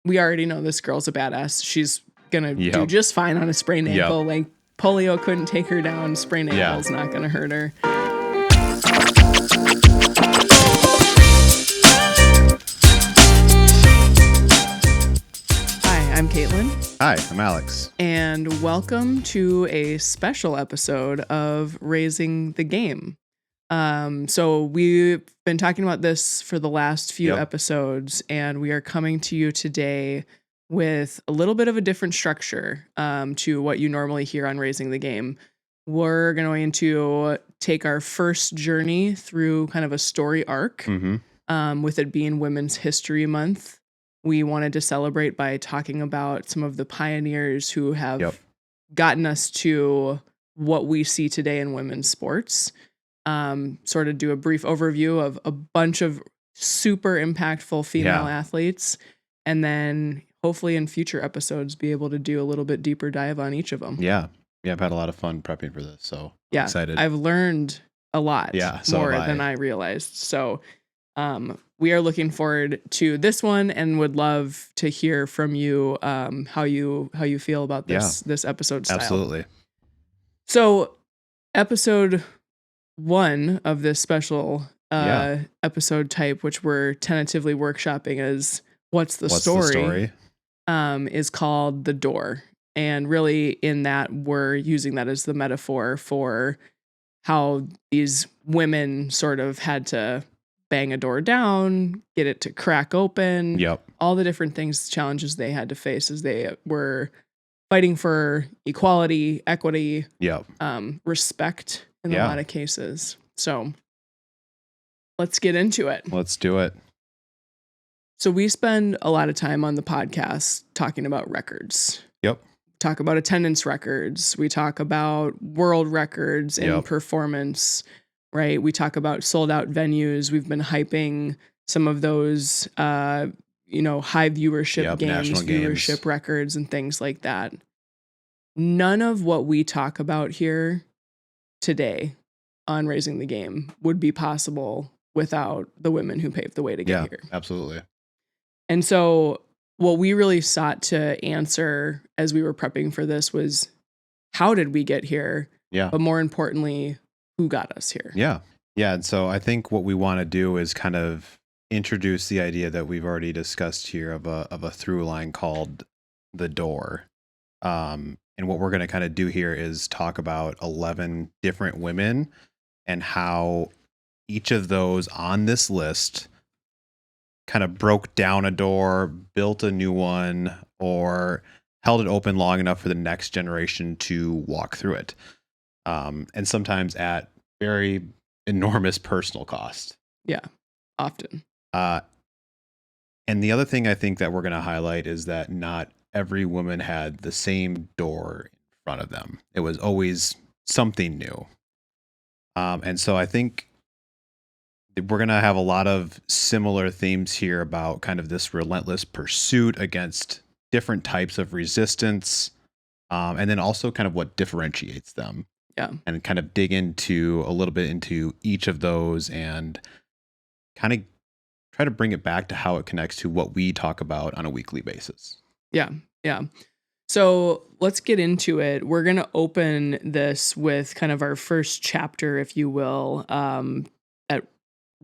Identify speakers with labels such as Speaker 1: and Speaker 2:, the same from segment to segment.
Speaker 1: we already know this girl's a badass. She's going to do
Speaker 2: Yep.
Speaker 1: just fine on a sprained
Speaker 2: Yep.
Speaker 1: ankle. Like, polio couldn't take her down. Sprained ankle's not going to hurt her. Hi, I'm Caitlin.
Speaker 2: Hi, I'm Alex.
Speaker 1: And welcome to a special episode of Raising the Game. So we've been talking about this for the last few episodes, and we are coming to you today with a little bit of a different structure to what you normally hear on Raising the Game. We're going to take our first journey through kind of a story arc, with it being Women's History Month. We wanted to celebrate by talking about some of the pioneers who have gotten us to what we see today in women's sports. Sort of do a brief overview of a bunch of super impactful female athletes, and then hopefully in future episodes be able to do a little bit deeper dive on each of them.
Speaker 2: Yeah, I've had a lot of fun prepping for this, so I'm excited.
Speaker 1: I've learned a lot more than I realized. So we are looking forward to this one and would love to hear from you how you feel about this episode style.
Speaker 2: Absolutely.
Speaker 1: So episode 1 of this special episode type, which we're tentatively workshopping as What's the Story? Is called The Door. And really in that, we're using that as the metaphor for how these women sort of had to bang a door down, get it to crack open, all the different things, challenges they had to face as they were fighting for equality, equity, respect in a lot of cases. So let's get into it.
Speaker 2: Let's do it.
Speaker 1: So we spend a lot of time on the podcast talking about records. Talk about attendance records. We talk about world records in performance, right? We talk about sold out venues. We've been hyping some of those, high viewership games, viewership records and things like that. None of what we talk about here today on Raising the Game would be possible without the women who paved the way to get here.
Speaker 2: Absolutely.
Speaker 1: And so what we really sought to answer as we were prepping for this was, how did we get here? But more importantly, who got us here?
Speaker 2: Yeah. And so I think what we want to do is kind of introduce the idea that we've already discussed here of a through line called The Door. And what we're going to kind of do here is talk about 11 different women and how each of those on this list kind of broke down a door, built a new one, or held it open long enough for the next generation to walk through it. And sometimes at very enormous personal cost.
Speaker 1: Yeah, often.
Speaker 2: And the other thing I think that we're going to highlight is that not every woman had the same door in front of them. It was always something new. And so I think we're going to have a lot of similar themes here about kind of this relentless pursuit against different types of resistance, and then also kind of what differentiates them. And kind of dig into a little bit into each of those and kind of try to bring it back to how it connects to what we talk about on a weekly basis. Yeah.
Speaker 1: So let's get into it. We're going to open this with kind of our first chapter, if you will, that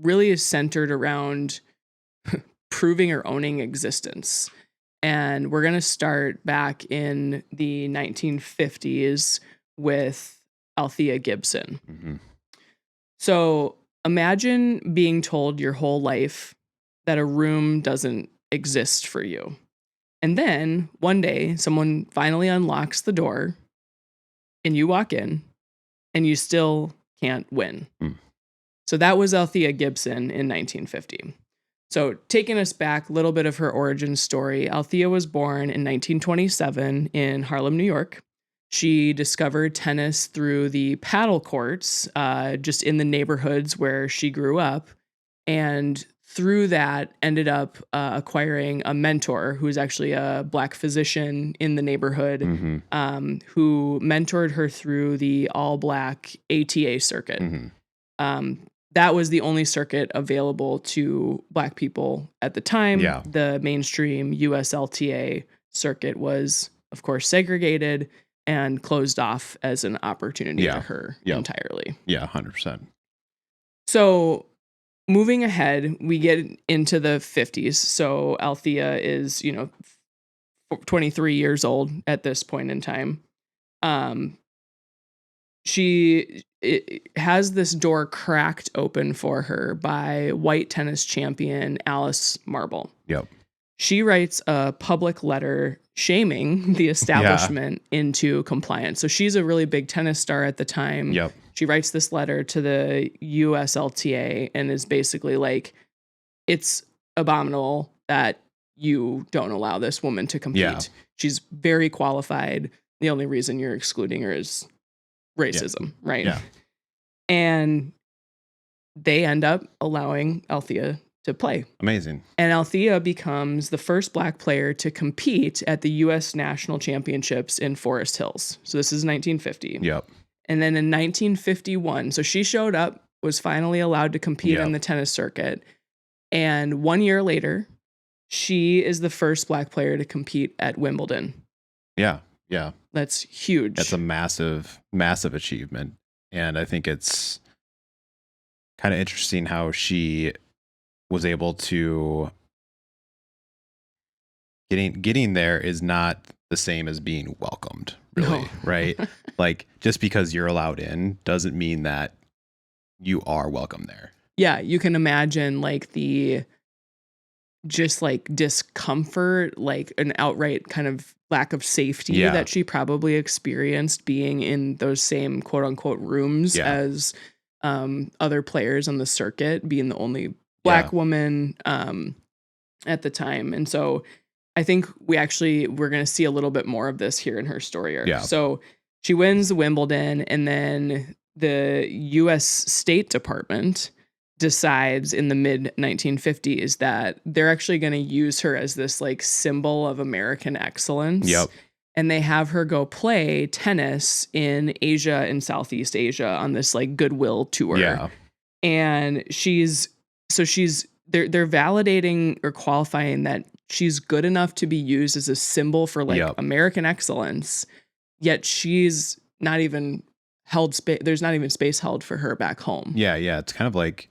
Speaker 1: really is centered around proving or owning existence. And we're going to start back in the 1950s with Althea Gibson. So imagine being told your whole life that a room doesn't exist for you. And then one day someone finally unlocks the door and you walk in and you still can't win. So that was Althea Gibson in 1950. So taking us back, a little bit of her origin story. Althea was born in 1927 in Harlem, New York. She discovered tennis through the paddle courts, just in the neighborhoods where she grew up. And through that, ended up acquiring a mentor who was actually a Black physician in the neighborhood, who mentored her through the all-Black ATA circuit. that was the only circuit available to Black people at the time.
Speaker 2: Yeah.
Speaker 1: The mainstream USLTA circuit was, of course, segregated and closed off as an opportunity to her entirely.
Speaker 2: Yeah, 100%.
Speaker 1: So moving ahead, we get into the 50s. So Althea is, 23 years old at this point in time. She has this door cracked open for her by white tennis champion Alice Marble.
Speaker 2: Yep.
Speaker 1: She writes a public letter shaming the establishment into compliance. So she's a really big tennis star at the time.
Speaker 2: Yep.
Speaker 1: She writes this letter to the USLTA and is basically like, it's abominable that you don't allow this woman to compete.
Speaker 2: Yeah.
Speaker 1: She's very qualified. The only reason you're excluding her is racism, right?
Speaker 2: Yeah.
Speaker 1: And they end up allowing Althea to play.
Speaker 2: Amazing.
Speaker 1: And Althea becomes the first Black player to compete at the U.S. National Championships in Forest Hills. So this is 1950.
Speaker 2: Yep.
Speaker 1: And then in 1951, so she showed up, was finally allowed to compete in the tennis circuit. And 1 year later, she is the first Black player to compete at Wimbledon.
Speaker 2: Yeah. Yeah.
Speaker 1: That's huge.
Speaker 2: That's a massive, massive achievement. And I think it's kind of interesting how she was able to getting there is not the same as being welcomed, really, right? Like, just because you're allowed in doesn't mean that you are welcome there.
Speaker 1: Yeah, you can imagine like the just like discomfort, like an outright kind of lack of safety that she probably experienced being in those same quote unquote rooms as other players on the circuit, being the only Black woman at the time. And so I think we're going to see a little bit more of this here in her story arc.
Speaker 2: Yeah.
Speaker 1: So she wins Wimbledon, and then the U.S. State Department decides in the mid 1950s that they're actually going to use her as this like symbol of American excellence.
Speaker 2: Yep.
Speaker 1: And they have her go play tennis in Asia and Southeast Asia on this like goodwill tour.
Speaker 2: Yeah.
Speaker 1: And they're validating or qualifying that she's good enough to be used as a symbol for like American excellence, yet she's not even held space. There's not even space held for her back home.
Speaker 2: Yeah. Yeah. It's kind of like,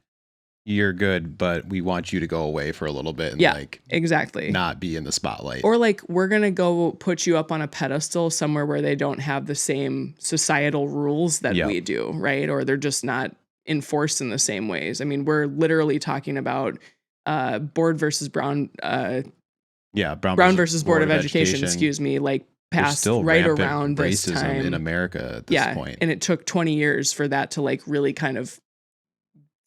Speaker 2: you're good, but we want you to go away for a little bit and like
Speaker 1: exactly
Speaker 2: not be in the spotlight.
Speaker 1: Or like, we're going to go put you up on a pedestal somewhere where they don't have the same societal rules that we do, right? Or they're just not enforced in the same ways. I mean, we're literally talking about Board versus Brown. Brown versus Board of Education, excuse me, like passed right around this time
Speaker 2: in America at this point.
Speaker 1: And it took 20 years for that to like really kind of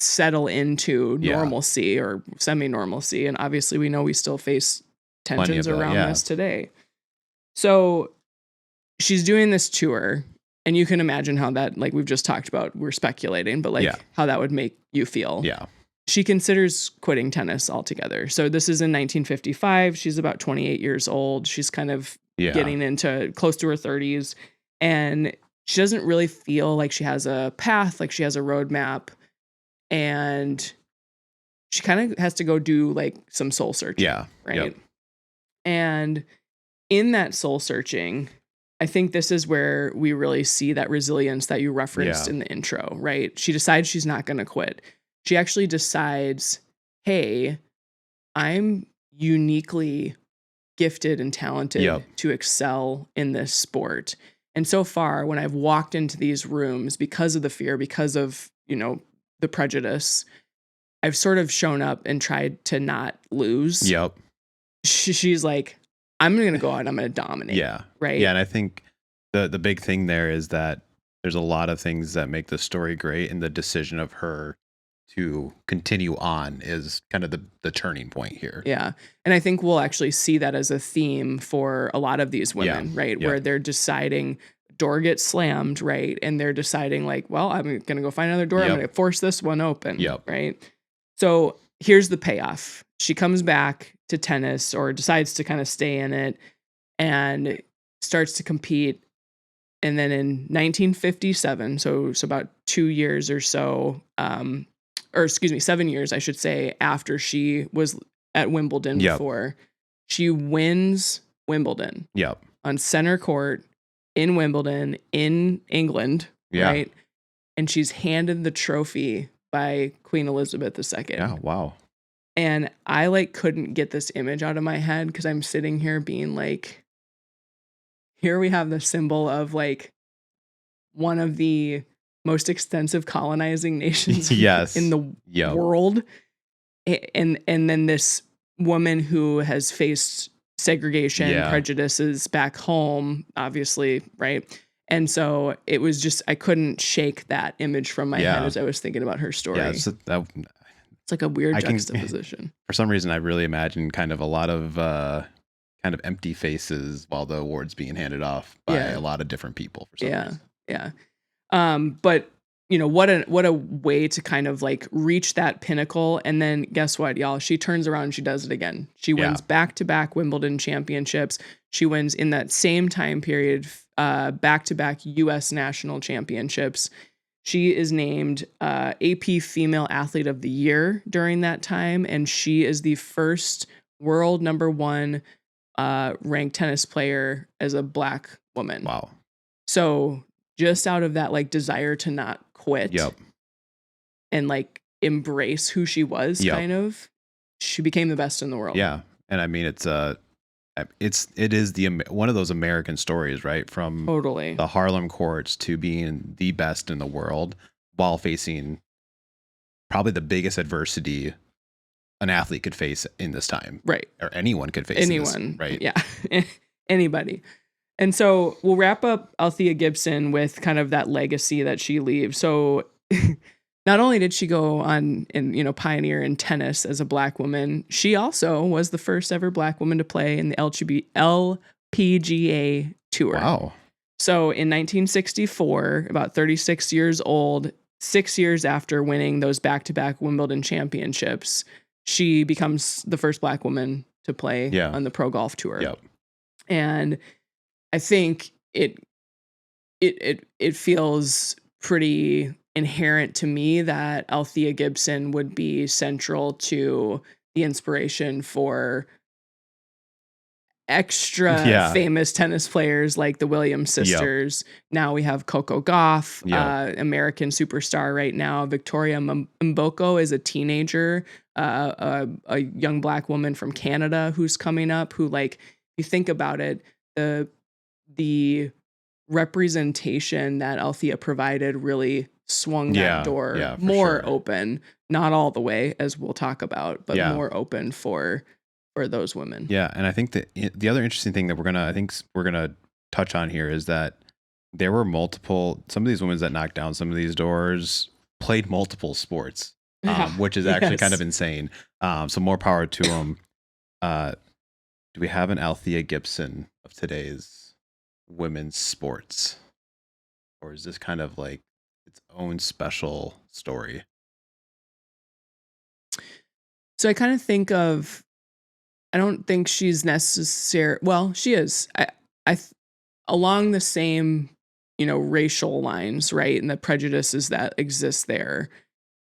Speaker 1: settle into normalcy or semi-normalcy. And obviously we know we still face tensions around this today. So she's doing this tour, and you can imagine how that, like we've just talked about, we're speculating, but like how that would make you feel.
Speaker 2: Yeah.
Speaker 1: She considers quitting tennis altogether. So this is in 1955. She's about 28 years old. She's kind of getting into close to her 30s, and she doesn't really feel like she has a path, like she has a roadmap. And she kind of has to go do like some soul searching.
Speaker 2: Yeah.
Speaker 1: Right.
Speaker 2: Yep.
Speaker 1: And in that soul searching, I think this is where we really see that resilience that you referenced in the intro, right? She decides she's not going to quit. She actually decides, hey, I'm uniquely gifted and talented to excel in this sport. And so far, when I've walked into these rooms, because of the fear, because of, the prejudice, I've sort of shown up and tried to not lose.
Speaker 2: Yep.
Speaker 1: She's like, I'm going to go out and I'm going to dominate.
Speaker 2: Yeah.
Speaker 1: Right.
Speaker 2: Yeah. And I think the big thing there is that there's a lot of things that make the story great, and the decision of her to continue on is kind of the turning point here.
Speaker 1: Yeah. And I think we'll actually see that as a theme for a lot of these women, right? Where they're deciding, door gets slammed, right? And they're deciding like, well, I'm going to go find another door. I'm going to force this one open, right? So here's the payoff. She comes back to tennis, or decides to kind of stay in it, and starts to compete. And then in 1957, so about 2 years or so or excuse me, 7 years, I should say, after she was at Wimbledon
Speaker 2: Yep.
Speaker 1: before. She wins Wimbledon
Speaker 2: Yep.
Speaker 1: on center court in Wimbledon in England,
Speaker 2: Yeah.
Speaker 1: right? And she's handed the trophy by Queen Elizabeth II.
Speaker 2: Yeah. Wow.
Speaker 1: And I like couldn't get this image out of my head because I'm sitting here being like, here we have the symbol of like one of the most extensive colonizing nations
Speaker 2: Yes.
Speaker 1: in the
Speaker 2: Yep.
Speaker 1: world. And then this woman who has faced segregation,
Speaker 2: Yeah.
Speaker 1: prejudices back home, obviously, right? And so it was just, I couldn't shake that image from my head
Speaker 2: Yeah.
Speaker 1: as I was thinking about her story.
Speaker 2: Yeah.
Speaker 1: It's like a weird juxtaposition.
Speaker 2: For some reason, I really imagine kind of a lot of kind of empty faces while the award's being handed off by
Speaker 1: Yeah.
Speaker 2: a lot of different people. For some reason.
Speaker 1: Yeah. But you know, what a way to kind of like reach that pinnacle. And then guess what, y'all? She turns around and she does it again. She wins back-to-back Wimbledon championships. She wins in that same time period, back-to-back US national championships. She is named AP Female Athlete of the Year during that time. And she is the first world number 1 ranked tennis player as a Black woman.
Speaker 2: Wow.
Speaker 1: So just out of that like desire to not quit
Speaker 2: Yep.
Speaker 1: and like embrace who she was,
Speaker 2: Yep.
Speaker 1: kind of, she became the best in the world.
Speaker 2: Yeah. And I mean, it is one of those American stories, right? From
Speaker 1: Totally.
Speaker 2: the Harlem courts to being the best in the world while facing probably the biggest adversity an athlete could face in this time.
Speaker 1: Right.
Speaker 2: Or anyone could face.
Speaker 1: Anyone.
Speaker 2: Right.
Speaker 1: Yeah. Anybody. And so we'll wrap up Althea Gibson with kind of that legacy that she leaves. So not only did she go on and, you know, pioneer in tennis as a Black woman, she also was the first ever Black woman to play in the LPGA Tour.
Speaker 2: Wow.
Speaker 1: So in 1964, about 36 years old, 6 years after winning those back-to-back Wimbledon championships, she becomes the first Black woman to play on the Pro Golf Tour.
Speaker 2: Yep.
Speaker 1: And I think it feels pretty inherent to me that Althea Gibson would be central to the inspiration for extra famous tennis players like the Williams sisters. Yep. Now we have Coco Gauff, American superstar right now. Victoria Mboko is a teenager, a young Black woman from Canada who's coming up, who, like, you think about it, the representation that Althea provided really swung that door more open, not all the way, as we'll talk about, but more open for those women.
Speaker 2: Yeah. And I think that the other interesting thing that we're gonna touch on here is that there were some of these women that knocked down some of these doors played multiple sports, which is actually kind of insane. So more power to them. Do we have an Althea Gibson of today's women's sports? Or is this kind of like its own special story?
Speaker 1: So I kind of think of, I don't think she's necessary. Well, she is. I along the same, you know, racial lines, right? And the prejudices that exist there.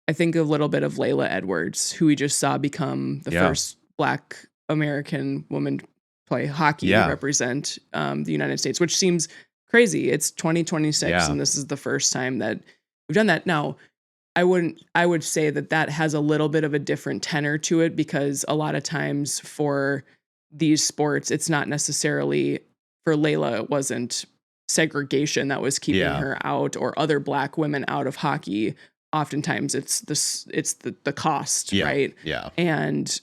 Speaker 1: I think a little bit of Layla Edwards, who we just saw become the first Black American woman to play hockey to represent the United States, which seems crazy. It's 2026 and this is the first time that we've done that. Now, I would say that has a little bit of a different tenor to it, because a lot of times for these sports, it's not necessarily, for Layla, it wasn't segregation that was keeping her out, or other Black women out of hockey. Oftentimes it's the cost, right? Yeah. And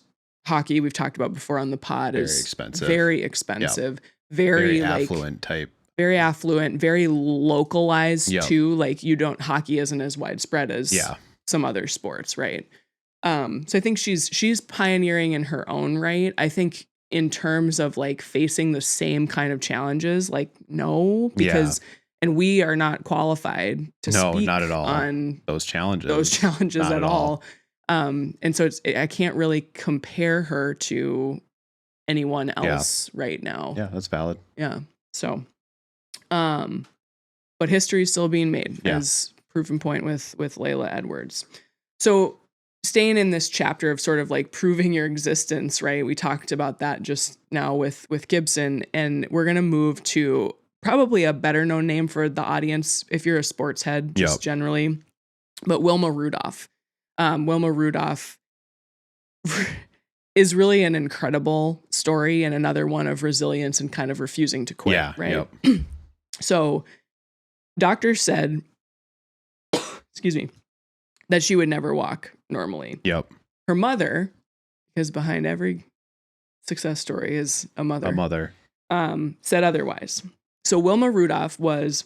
Speaker 1: hockey, we've talked about before on the pod, is very expensive, very
Speaker 2: affluent type.
Speaker 1: Very affluent, very localized too. Like, hockey isn't as widespread as some other sports, right? So I think she's pioneering in her own right. I think in terms of like facing the same kind of challenges, like, no, because and we are not qualified to speak
Speaker 2: not at all
Speaker 1: on
Speaker 2: those challenges
Speaker 1: not at all. And so I can't really compare her to anyone else right now.
Speaker 2: Yeah, that's valid.
Speaker 1: Yeah. So but history is still being made, as proven point with Layla Edwards. So staying in this chapter of sort of like proving your existence, right? We talked about that just now with Gibson, and we're going to move to probably a better known name for the audience if you're a sports head, just generally, but Wilma Rudolph. Wilma Rudolph is really an incredible story and another one of resilience and kind of refusing to quit, right? Yep. So doctors said, excuse me, that she would never walk normally.
Speaker 2: Yep.
Speaker 1: Her mother, because behind every success story is a mother. Said otherwise. So Wilma Rudolph was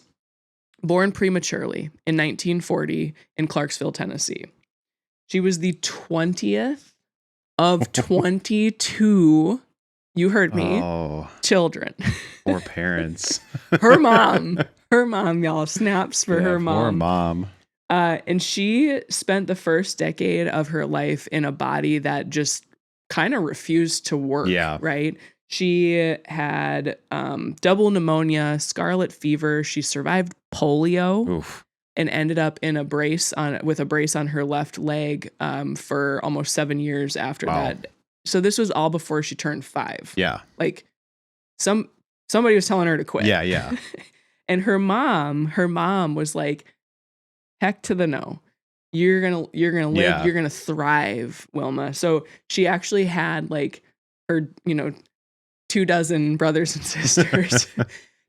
Speaker 1: born prematurely in 1940 in Clarksville, Tennessee. She was the 20th of 22, you heard me, children.
Speaker 2: Poor parents.
Speaker 1: Her mom, y'all, snaps for her mom.
Speaker 2: Poor mom.
Speaker 1: And she spent the first decade of her life in a body that just kind of refused to work. Yeah. Right. She had double pneumonia, scarlet fever. She survived polio. Oof. And ended up in with a brace on her left leg for almost 7 years after that. So this was all before she turned 5. Yeah. Like somebody was telling her to quit. Yeah, yeah. And her mom was like, heck to the no. You're gonna live, you're gonna thrive, Wilma. So she actually had like her, 24 brothers and sisters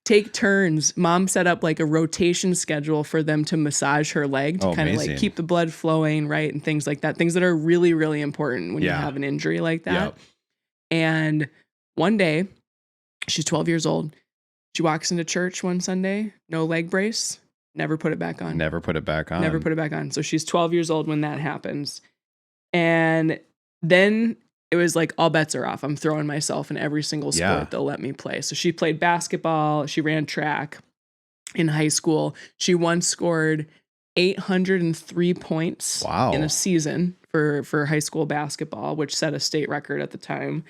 Speaker 1: take turns. Mom set up like a rotation schedule for them to massage her leg to kind of like keep the blood flowing, right? And things like that. Things that are really, really important when you have an injury like that. Yep. And one day, she's 12 years old. She walks into church one Sunday, no leg brace, never put it back on.
Speaker 2: Never put it back on.
Speaker 1: So she's 12 years old when that happens. And then it was like all bets are off. I'm throwing myself in every single sport they'll let me play. So she played basketball. She ran track in high school. She once scored 803 points in a season for high school basketball, which set a state record at the time.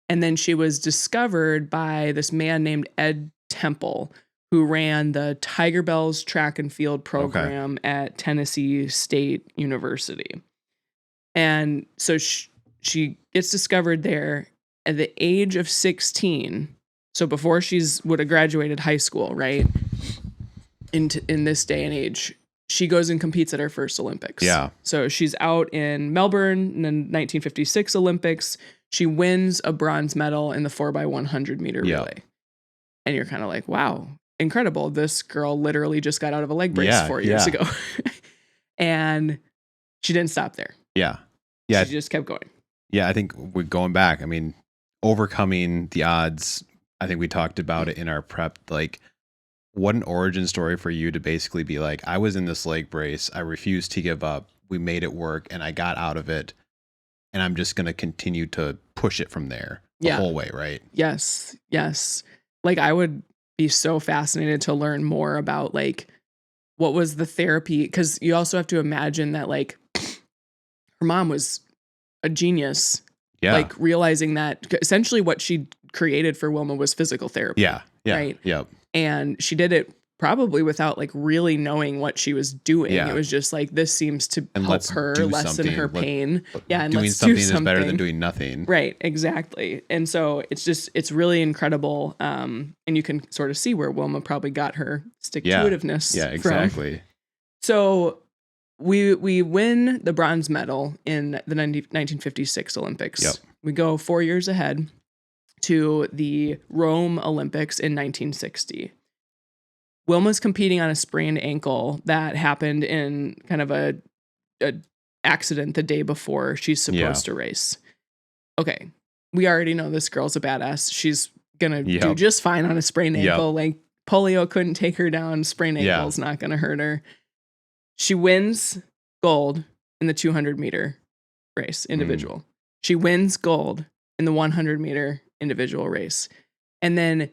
Speaker 1: And then she was discovered by this man named Ed Temple, who ran the Tiger Bells track and field program at Tennessee State University. And so she gets discovered there at the age of 16. So before would have graduated high school, right? In this day and age, she goes and competes at her first Olympics. Yeah. So she's out in Melbourne in the 1956 Olympics. She wins a bronze medal in the 4x100 meter relay. And you're kind of like, wow, incredible. This girl literally just got out of a leg brace 4 years ago. And she didn't stop there. Yeah. Yeah. She just kept going.
Speaker 2: Yeah, I think we're going back. I mean, overcoming the odds. I think we talked about it in our prep. Like, what an origin story for you to basically be like, I was in this leg brace. I refused to give up. We made it work and I got out of it. And I'm just going to continue to push it from there the whole way, right?
Speaker 1: Yes. Yes. Like, I would be so fascinated to learn more about like, what was the therapy? Because you also have to imagine that like her mom was a genius. Yeah. Like realizing that essentially what she created for Wilma was physical therapy. Yeah. Yeah. Right. Yep. And she did it probably without like really knowing what she was doing. Yeah. It was just like, this seems to help her lessen her pain. And
Speaker 2: doing something is better than doing nothing.
Speaker 1: Right. Exactly. And so it's really incredible. And you can sort of see where Wilma probably got her stick-to-itiveness
Speaker 2: from. Yeah, exactly.
Speaker 1: So we win the bronze medal in the 1956 Olympics. Yep. We go 4 years ahead to the Rome Olympics in 1960. Wilma's competing on a sprained ankle that happened in kind of a accident the day before she's supposed to race. Okay, we already know this girl's a badass. She's gonna do just fine on a sprained ankle. Like polio couldn't take her down. Sprained ankle's not gonna hurt her. She wins gold in the 200 meter race individual. She wins gold in the 100 meter individual race, and then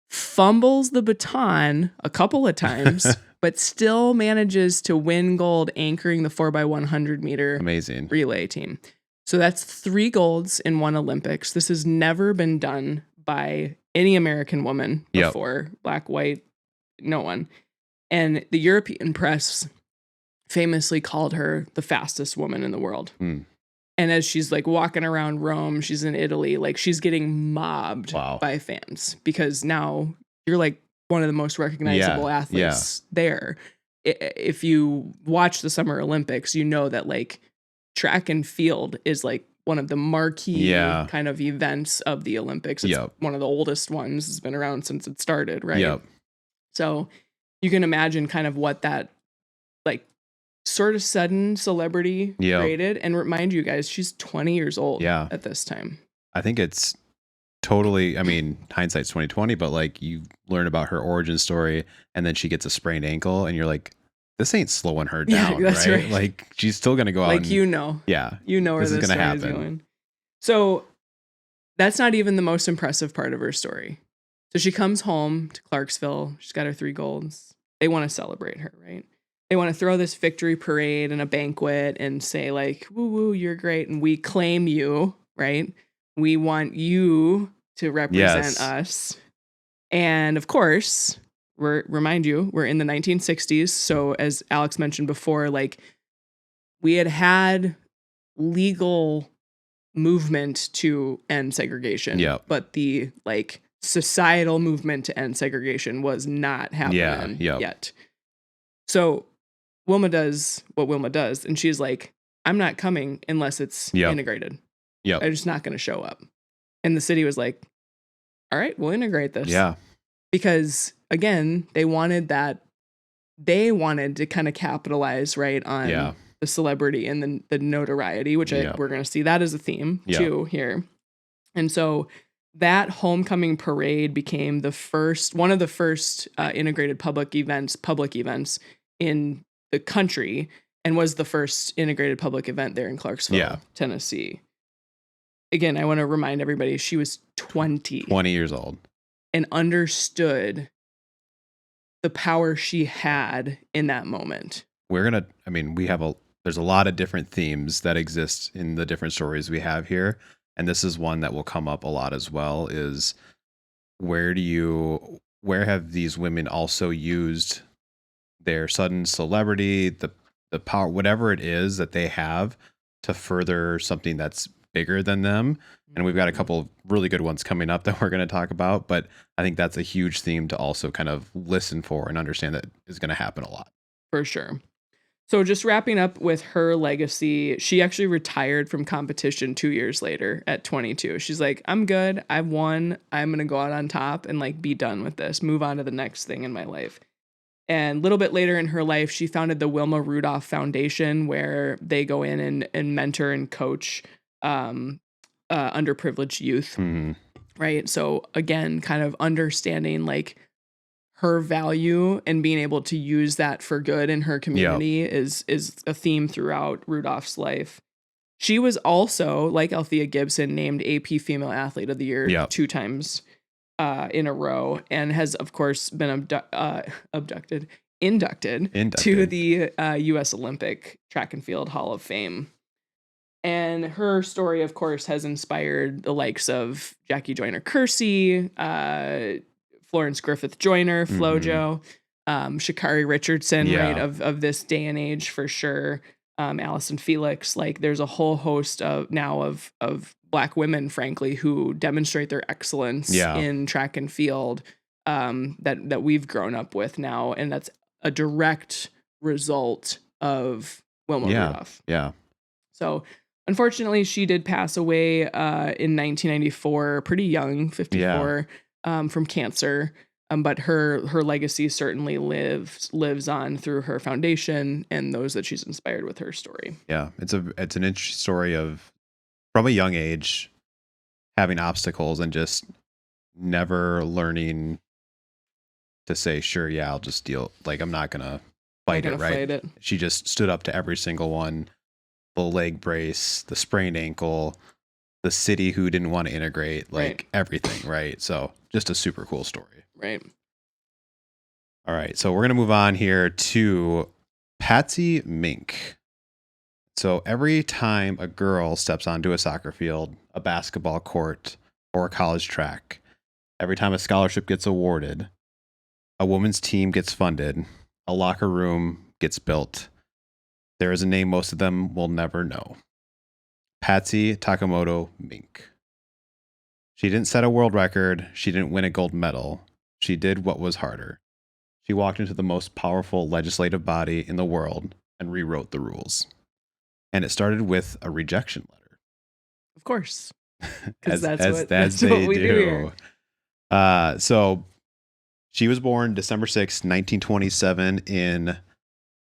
Speaker 1: fumbles the baton a couple of times, but still manages to win gold anchoring the 4x100 meter relay team. So that's 3 golds in one Olympics. This has never been done by any American woman before. Black, white, no one. And the European press famously called her the fastest woman in the world.
Speaker 2: Mm.
Speaker 1: And as she's like walking around Rome, she's in Italy, like she's getting mobbed
Speaker 2: Wow.
Speaker 1: by fans because now you're like one of the most recognizable athletes there. If you watch the Summer Olympics, you know that like track and field is like one of the marquee kind of events of the Olympics. It's one of the oldest ones. It's been around since it started, right?
Speaker 2: Yep.
Speaker 1: So you can imagine kind of what that like sort of sudden celebrity created. And remind you guys, she's 20 years old at this time.
Speaker 2: I think it's totally, I mean, hindsight's 2020, but like you learn about her origin story and then she gets a sprained ankle and you're like, this ain't slowing her down, right? Like she's still going to go out.
Speaker 1: Like, you know where this is going to happen. So that's not even the most impressive part of her story. So she comes home to Clarksville. She's got her 3 golds. They want to celebrate her, right? They want to throw this victory parade and a banquet and say like, woo woo, you're great. And we claim you, right? We want you to represent us. And of course, remind you, we're in the 1960s. So as Alex mentioned before, like we had legal movement to end segregation, but the like societal movement to end segregation was not happening yet. So Wilma does what Wilma does, and she's like, I'm not coming unless it's integrated. I'm just not going to show up. And the city was like, all right, we'll integrate this. Yeah. Because again, they wanted to kind of capitalize, right, on the celebrity and the notoriety, which we're going to see that as a theme too here. And so that homecoming parade became one of the first integrated public events in the country, and was the first integrated public event there in Clarksville, Tennessee. Again, I want to remind everybody, she was 20
Speaker 2: years old
Speaker 1: and understood the power she had in that moment.
Speaker 2: There's a lot of different themes that exist in the different stories we have here. And this is one that will come up a lot as well, is where have these women also used their sudden celebrity, the power, whatever it is that they have to further something that's bigger than them. And we've got a couple of really good ones coming up that we're going to talk about, but I think that's a huge theme to also kind of listen for and understand that is going to happen a lot.
Speaker 1: For sure. So just wrapping up with her legacy, she actually retired from competition 2 years later at 22. She's like, I'm good. I've won. I'm going to go out on top and like be done with this, move on to the next thing in my life. And a little bit later in her life, she founded the Wilma Rudolph Foundation, where they go in and mentor and coach underprivileged youth. Mm-hmm. Right. So again, kind of understanding like her value and being able to use that for good in her community is a theme throughout Rudolph's life. She was also, like Althea Gibson, named AP Female Athlete of the Year 2 times in a row, and has of course been inducted to the U.S. Olympic Track and Field Hall of Fame. And her story, of course, has inspired the likes of Jackie Joyner-Kersee, Florence Griffith Joyner, FloJo, Sha'Carri Richardson, right, of this day and age for sure. Allison Felix, like there's a whole host of Black women, frankly, who demonstrate their excellence in track and field that we've grown up with now, and that's a direct result of Wilma Rudolph. Yeah. So unfortunately, she did pass away in 1994, pretty young, 54, from cancer. But her legacy certainly lives on through her foundation and those that she's inspired with her story.
Speaker 2: Yeah, it's an interesting story of, from a young age, having obstacles and just never learning to say, sure, I'll just deal. Like, I'm not gonna fight it, right? She just stood up to every single one. The leg brace, the sprained ankle, the city who didn't want to integrate, like everything, right? So just a super cool story.
Speaker 1: Right.
Speaker 2: All right. So we're going to move on here to Patsy Mink. So every time a girl steps onto a soccer field, a basketball court, or a college track, every time a scholarship gets awarded, a women's team gets funded, a locker room gets built, There is a name most of them will never know. Patsy Takamoto Mink. She didn't set a world record. She didn't win a gold medal. She did what was harder. She walked into the most powerful legislative body in the world and rewrote the rules. And it started with a rejection letter.
Speaker 1: Of course. Because
Speaker 2: as
Speaker 1: that's
Speaker 2: they
Speaker 1: what we do here.
Speaker 2: So she was born December 6th, 1927 in,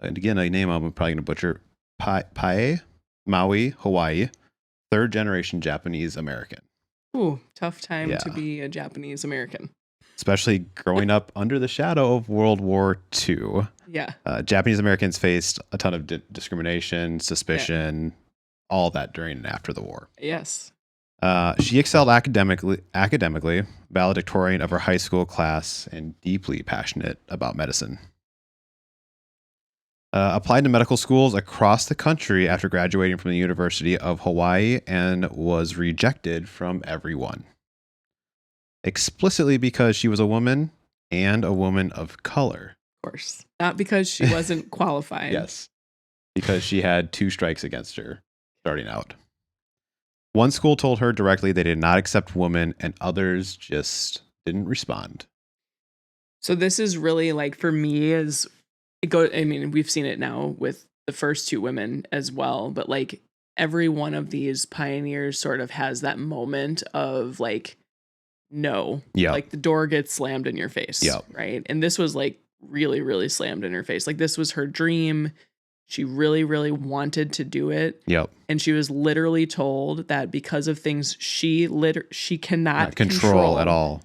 Speaker 2: and again, a name I'm probably going to butcher, Pae, Maui, Hawaii, third generation Japanese American.
Speaker 1: Ooh, tough time
Speaker 2: Yeah.
Speaker 1: to be a Japanese American.
Speaker 2: Especially growing up under the shadow of World War II.
Speaker 1: Yeah.
Speaker 2: Japanese Americans faced a ton of discrimination, suspicion, all that during and after the war.
Speaker 1: Yes.
Speaker 2: She excelled academically, valedictorian of her high school class, and deeply passionate about medicine. Applied to medical schools across the country after graduating from the University of Hawaii and was rejected from everyone. Explicitly because she was a woman and a woman of color.
Speaker 1: Of course. Not because she wasn't qualified.
Speaker 2: Yes. Because she had 2 strikes against her starting out. One school told her directly they did not accept women, and others just didn't respond.
Speaker 1: So this is really like, for me, as it goes, I mean, we've seen it now with the first 2 women as well, but like every one of these pioneers sort of has that moment of like, no, like the door gets slammed in your face. Right. And this was like really, really slammed in her face. Like this was her dream. She really, really wanted to do it. And she was literally told that because of things she cannot
Speaker 2: not control at all.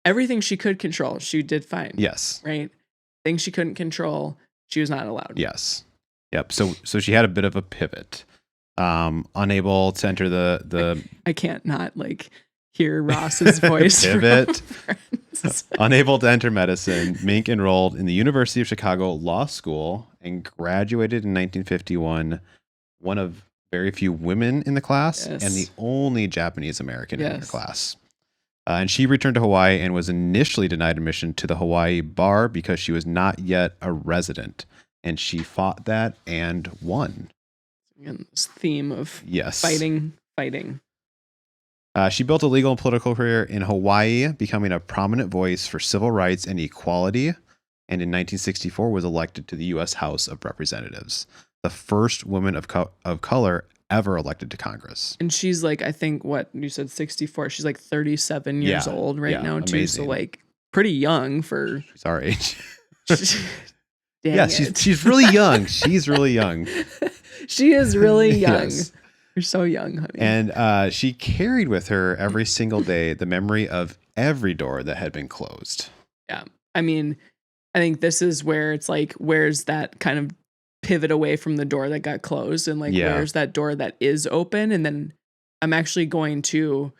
Speaker 1: Everything she could control, she did fine.
Speaker 2: Yes.
Speaker 1: Right. Things she couldn't control, she was not allowed.
Speaker 2: Yes. Yep. So she had a bit of a pivot. Unable to enter the
Speaker 1: I can't not like hear Ross's voice.
Speaker 2: Pivot. Unable to enter medicine, Mink enrolled in the University of Chicago Law School and graduated in 1951, one of very few women in the class and the only Japanese American in her class. And she returned to Hawaii and was initially denied admission to the Hawaii bar because she was not yet a resident. And she fought that and won.
Speaker 1: Again, this theme of fighting.
Speaker 2: She built a legal and political career in Hawaii, becoming a prominent voice for civil rights and equality. And in 1964 was elected to the U.S. House of Representatives, the first woman of color ever elected to Congress.
Speaker 1: And she's like, I think what you said, 64. She's like 37 years old right now too.
Speaker 2: Amazing.
Speaker 1: So like pretty young for
Speaker 2: she's our age.
Speaker 1: Dang
Speaker 2: she's really young. She's really young.
Speaker 1: She is really young. Yes. You're so young, honey.
Speaker 2: And she carried with her every single day the memory of every door that had been closed.
Speaker 1: Yeah. I mean, I think this is where it's like, where's that kind of pivot away from the door that got closed and like, where's that door that is open? And then I'm actually going to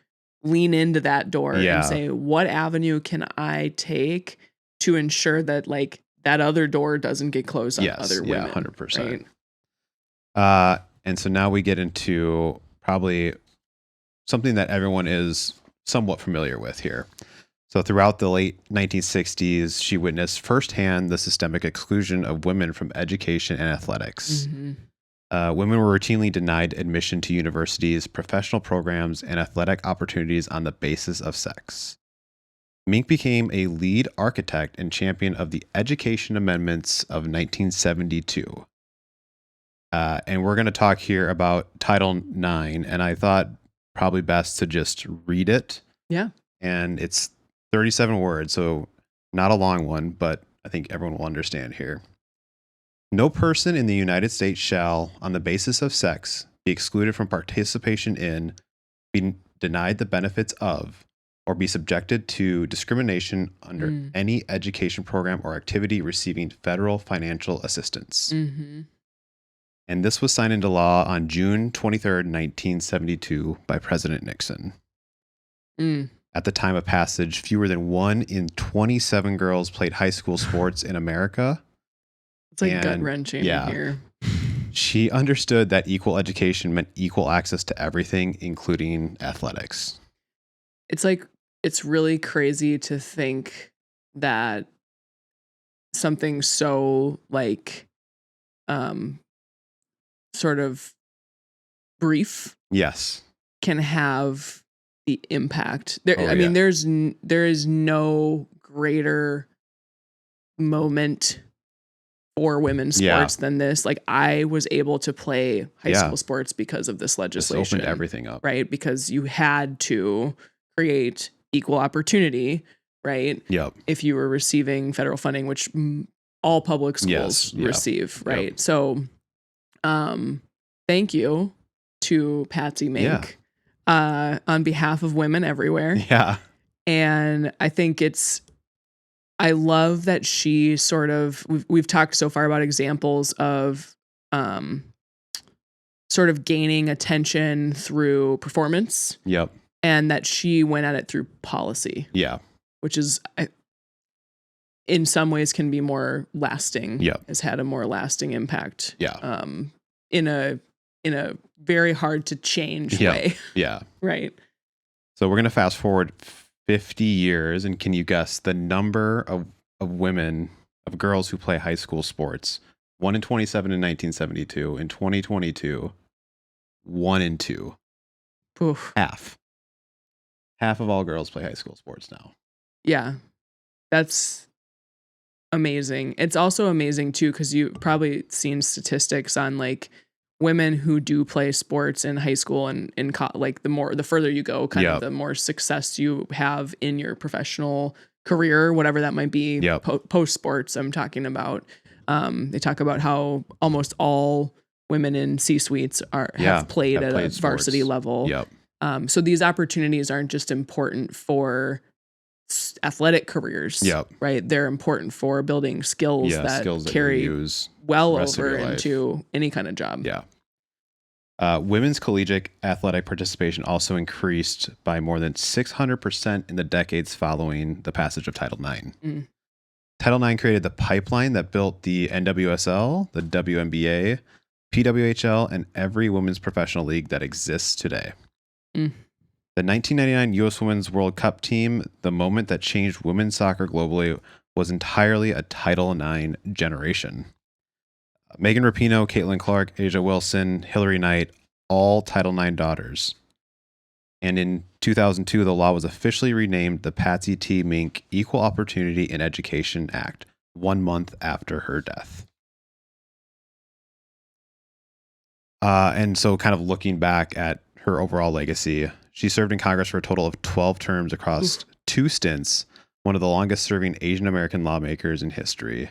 Speaker 1: lean into that door and say, what avenue can I take to ensure that like that other door doesn't get closed on other women?
Speaker 2: 100%. Right? And so now we get into probably something that everyone is somewhat familiar with here. So throughout the late 1960s, she witnessed firsthand the systemic exclusion of women from education and athletics. Mm-hmm. Women were routinely denied admission to universities, professional programs, and athletic opportunities on the basis of sex. Mink became a lead architect and champion of the Education Amendments of 1972. And we're going to talk here about Title IX, and I thought probably best to just read it.
Speaker 1: Yeah.
Speaker 2: And it's 37 words, so not a long one, but I think everyone will understand here. No person in the United States shall, on the basis of sex, be excluded from participation in, be denied the benefits of, or be subjected to discrimination under any education program or activity receiving federal financial assistance. Mm-hmm. And this was signed into law on June 23rd, 1972 by President Nixon. At the time of passage, fewer than 1 in 27 girls played high school sports in America.
Speaker 1: It's like gut-wrenching here.
Speaker 2: She understood that equal education meant equal access to everything, including athletics.
Speaker 1: It's like, it's really crazy to think that something so like sort of brief
Speaker 2: Yes.
Speaker 1: can have the impact. There,
Speaker 2: Oh,
Speaker 1: I mean,
Speaker 2: yeah.
Speaker 1: there is no greater moment for women's
Speaker 2: Yeah.
Speaker 1: sports than this. Like, I was able to play high
Speaker 2: Yeah.
Speaker 1: school sports because of this
Speaker 2: Just
Speaker 1: legislation,
Speaker 2: opened everything up.
Speaker 1: right? Because you had to create equal opportunity, right?
Speaker 2: Yep.
Speaker 1: If you were receiving federal funding, which all public
Speaker 2: Yes.
Speaker 1: schools
Speaker 2: Yeah.
Speaker 1: receive,
Speaker 2: Yep.
Speaker 1: right? So, thank you to Patsy Mink, on behalf of women everywhere.
Speaker 2: Yeah.
Speaker 1: And I think I love that she sort of, we've talked so far about examples of sort of gaining attention through performance,
Speaker 2: Yep.
Speaker 1: and that she went at it through policy,
Speaker 2: Yeah.
Speaker 1: which is, in some ways, can be more lasting.
Speaker 2: Yep.
Speaker 1: Has had a more lasting impact.
Speaker 2: Yeah.
Speaker 1: In a very hard to change
Speaker 2: Yep.
Speaker 1: way.
Speaker 2: Yeah.
Speaker 1: Right.
Speaker 2: So we're going to fast forward 50 years, and can you guess the number of women, of girls who play high school sports? 1 in 27 in 1972. In 2022, 1 in 2.
Speaker 1: Oof.
Speaker 2: Half. Half of all girls play high school sports now.
Speaker 1: Yeah. That's amazing. It's also amazing too, because you've probably seen statistics on like women who do play sports in high school and like the further you go, kind of
Speaker 2: Yep.
Speaker 1: the more success you have in your professional career, whatever that might be.
Speaker 2: Yep.
Speaker 1: Post sports, I'm talking about. They talk about how almost all women in C-suites have played at a varsity
Speaker 2: sports.
Speaker 1: level.
Speaker 2: Yep.
Speaker 1: So these opportunities aren't just important for athletic careers,
Speaker 2: Yep.
Speaker 1: right? They're important for building skills that
Speaker 2: skills that
Speaker 1: carry
Speaker 2: you use
Speaker 1: well
Speaker 2: the rest of
Speaker 1: over
Speaker 2: your life.
Speaker 1: into any kind of job.
Speaker 2: Yeah. Women's collegiate athletic participation also increased by more than 600% in the decades following the passage of Title IX.
Speaker 1: Mm.
Speaker 2: Title IX created the pipeline that built the NWSL, the WNBA, PWHL, and every women's professional league that exists today.
Speaker 1: Mm.
Speaker 2: The 1999 U.S. Women's World Cup team, the moment that changed women's soccer globally, was entirely a Title IX generation. Megan Rapinoe, Caitlin Clark, Asia Wilson, Hillary Knight, all Title IX daughters. And in 2002, the law was officially renamed the Patsy T. Mink Equal Opportunity in Education Act, 1 month after her death. And so kind of looking back at her overall legacy, she served in Congress for a total of 12 terms across 2 stints, one of the longest serving Asian American lawmakers in history.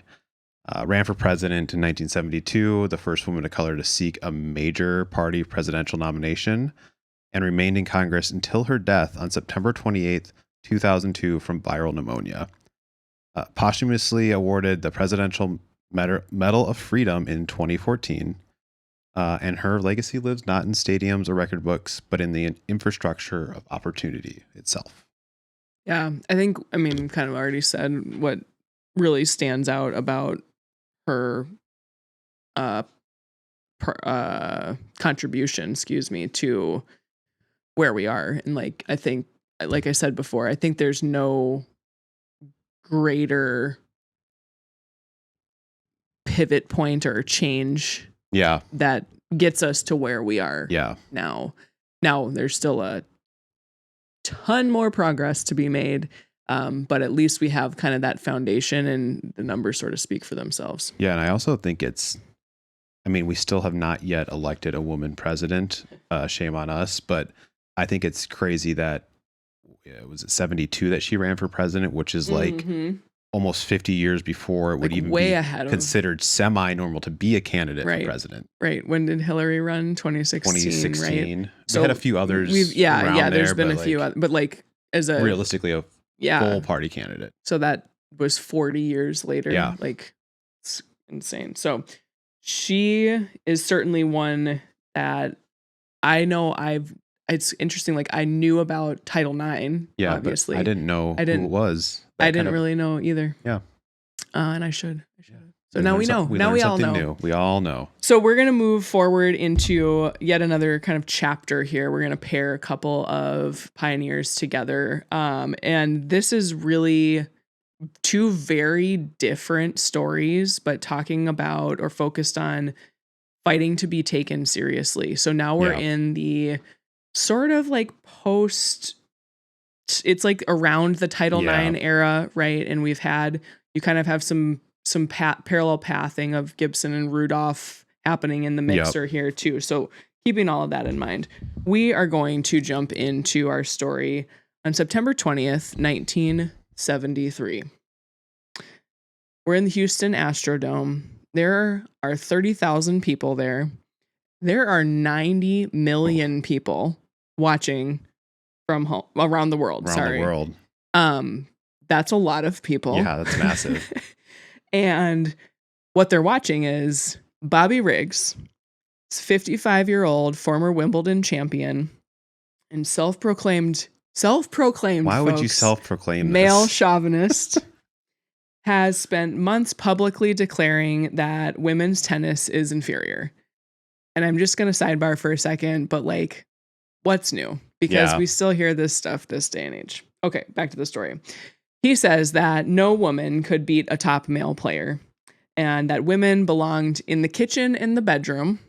Speaker 2: Ran for president in 1972, the first woman of color to seek a major party presidential nomination, and remained in Congress until her death on September 28th, 2002, from viral pneumonia. Posthumously awarded the Presidential Medal of Freedom in 2014. And her legacy lives not in stadiums or record books, but in the infrastructure of opportunity itself.
Speaker 1: Yeah, I mean, kind of already said what really stands out about her contribution, to where we are. And like, I think, like I said before, I think there's no greater pivot point or change that gets us to where we are now. Now, there's still a ton more progress to be made, but at least we have kind of that foundation, and the numbers sort of speak for themselves.
Speaker 2: Yeah, and I also think we still have not yet elected a woman president. Shame on us, but I think it's crazy that was it 72 that she ran for president, which is like almost 50 years before it would even
Speaker 1: way
Speaker 2: be
Speaker 1: ahead
Speaker 2: considered semi-normal to be a candidate for president.
Speaker 1: Right. When did Hillary run? 2016, right?
Speaker 2: So we had a few others.
Speaker 1: There's been a few, but like as a
Speaker 2: realistically a full party candidate.
Speaker 1: So that was 40 years later.
Speaker 2: Yeah.
Speaker 1: Like, it's insane. So she is certainly one that I know it's interesting. Like, I knew about Title IX, obviously.
Speaker 2: But I didn't know who it was.
Speaker 1: I didn't really know either.
Speaker 2: Yeah.
Speaker 1: And I should. So now we know. Now we all know.
Speaker 2: New. We all know.
Speaker 1: So we're going to move forward into yet another kind of chapter here. We're going to pair a couple of pioneers together. And this is really 2 very different stories, but talking about or focused on fighting to be taken seriously. So now we're
Speaker 2: Yeah.
Speaker 1: in the sort of like it's like around the Title
Speaker 2: Yeah.
Speaker 1: IX era, right? And you kind of have some parallel pathing of Gibson and Rudolph happening in the mixer here too. So keeping all of that in mind, we are going to jump into our story on September 20th, 1973. We're in the Houston Astrodome. There are 30,000 people there. There are 90 million people watching from home around the world.
Speaker 2: The world.
Speaker 1: That's a lot of people.
Speaker 2: Yeah, that's massive.
Speaker 1: And what they're watching is Bobby Riggs, 55-year-old former Wimbledon champion and self-proclaimed
Speaker 2: Why would you
Speaker 1: folks,
Speaker 2: self-proclaim
Speaker 1: male
Speaker 2: this?
Speaker 1: chauvinist, has spent months publicly declaring that women's tennis is inferior. And I'm just going to sidebar for a second, but like, what's new? Because we still hear this stuff this day and age. Okay, back to the story. He says that no woman could beat a top male player and that women belonged in the kitchen and the bedroom.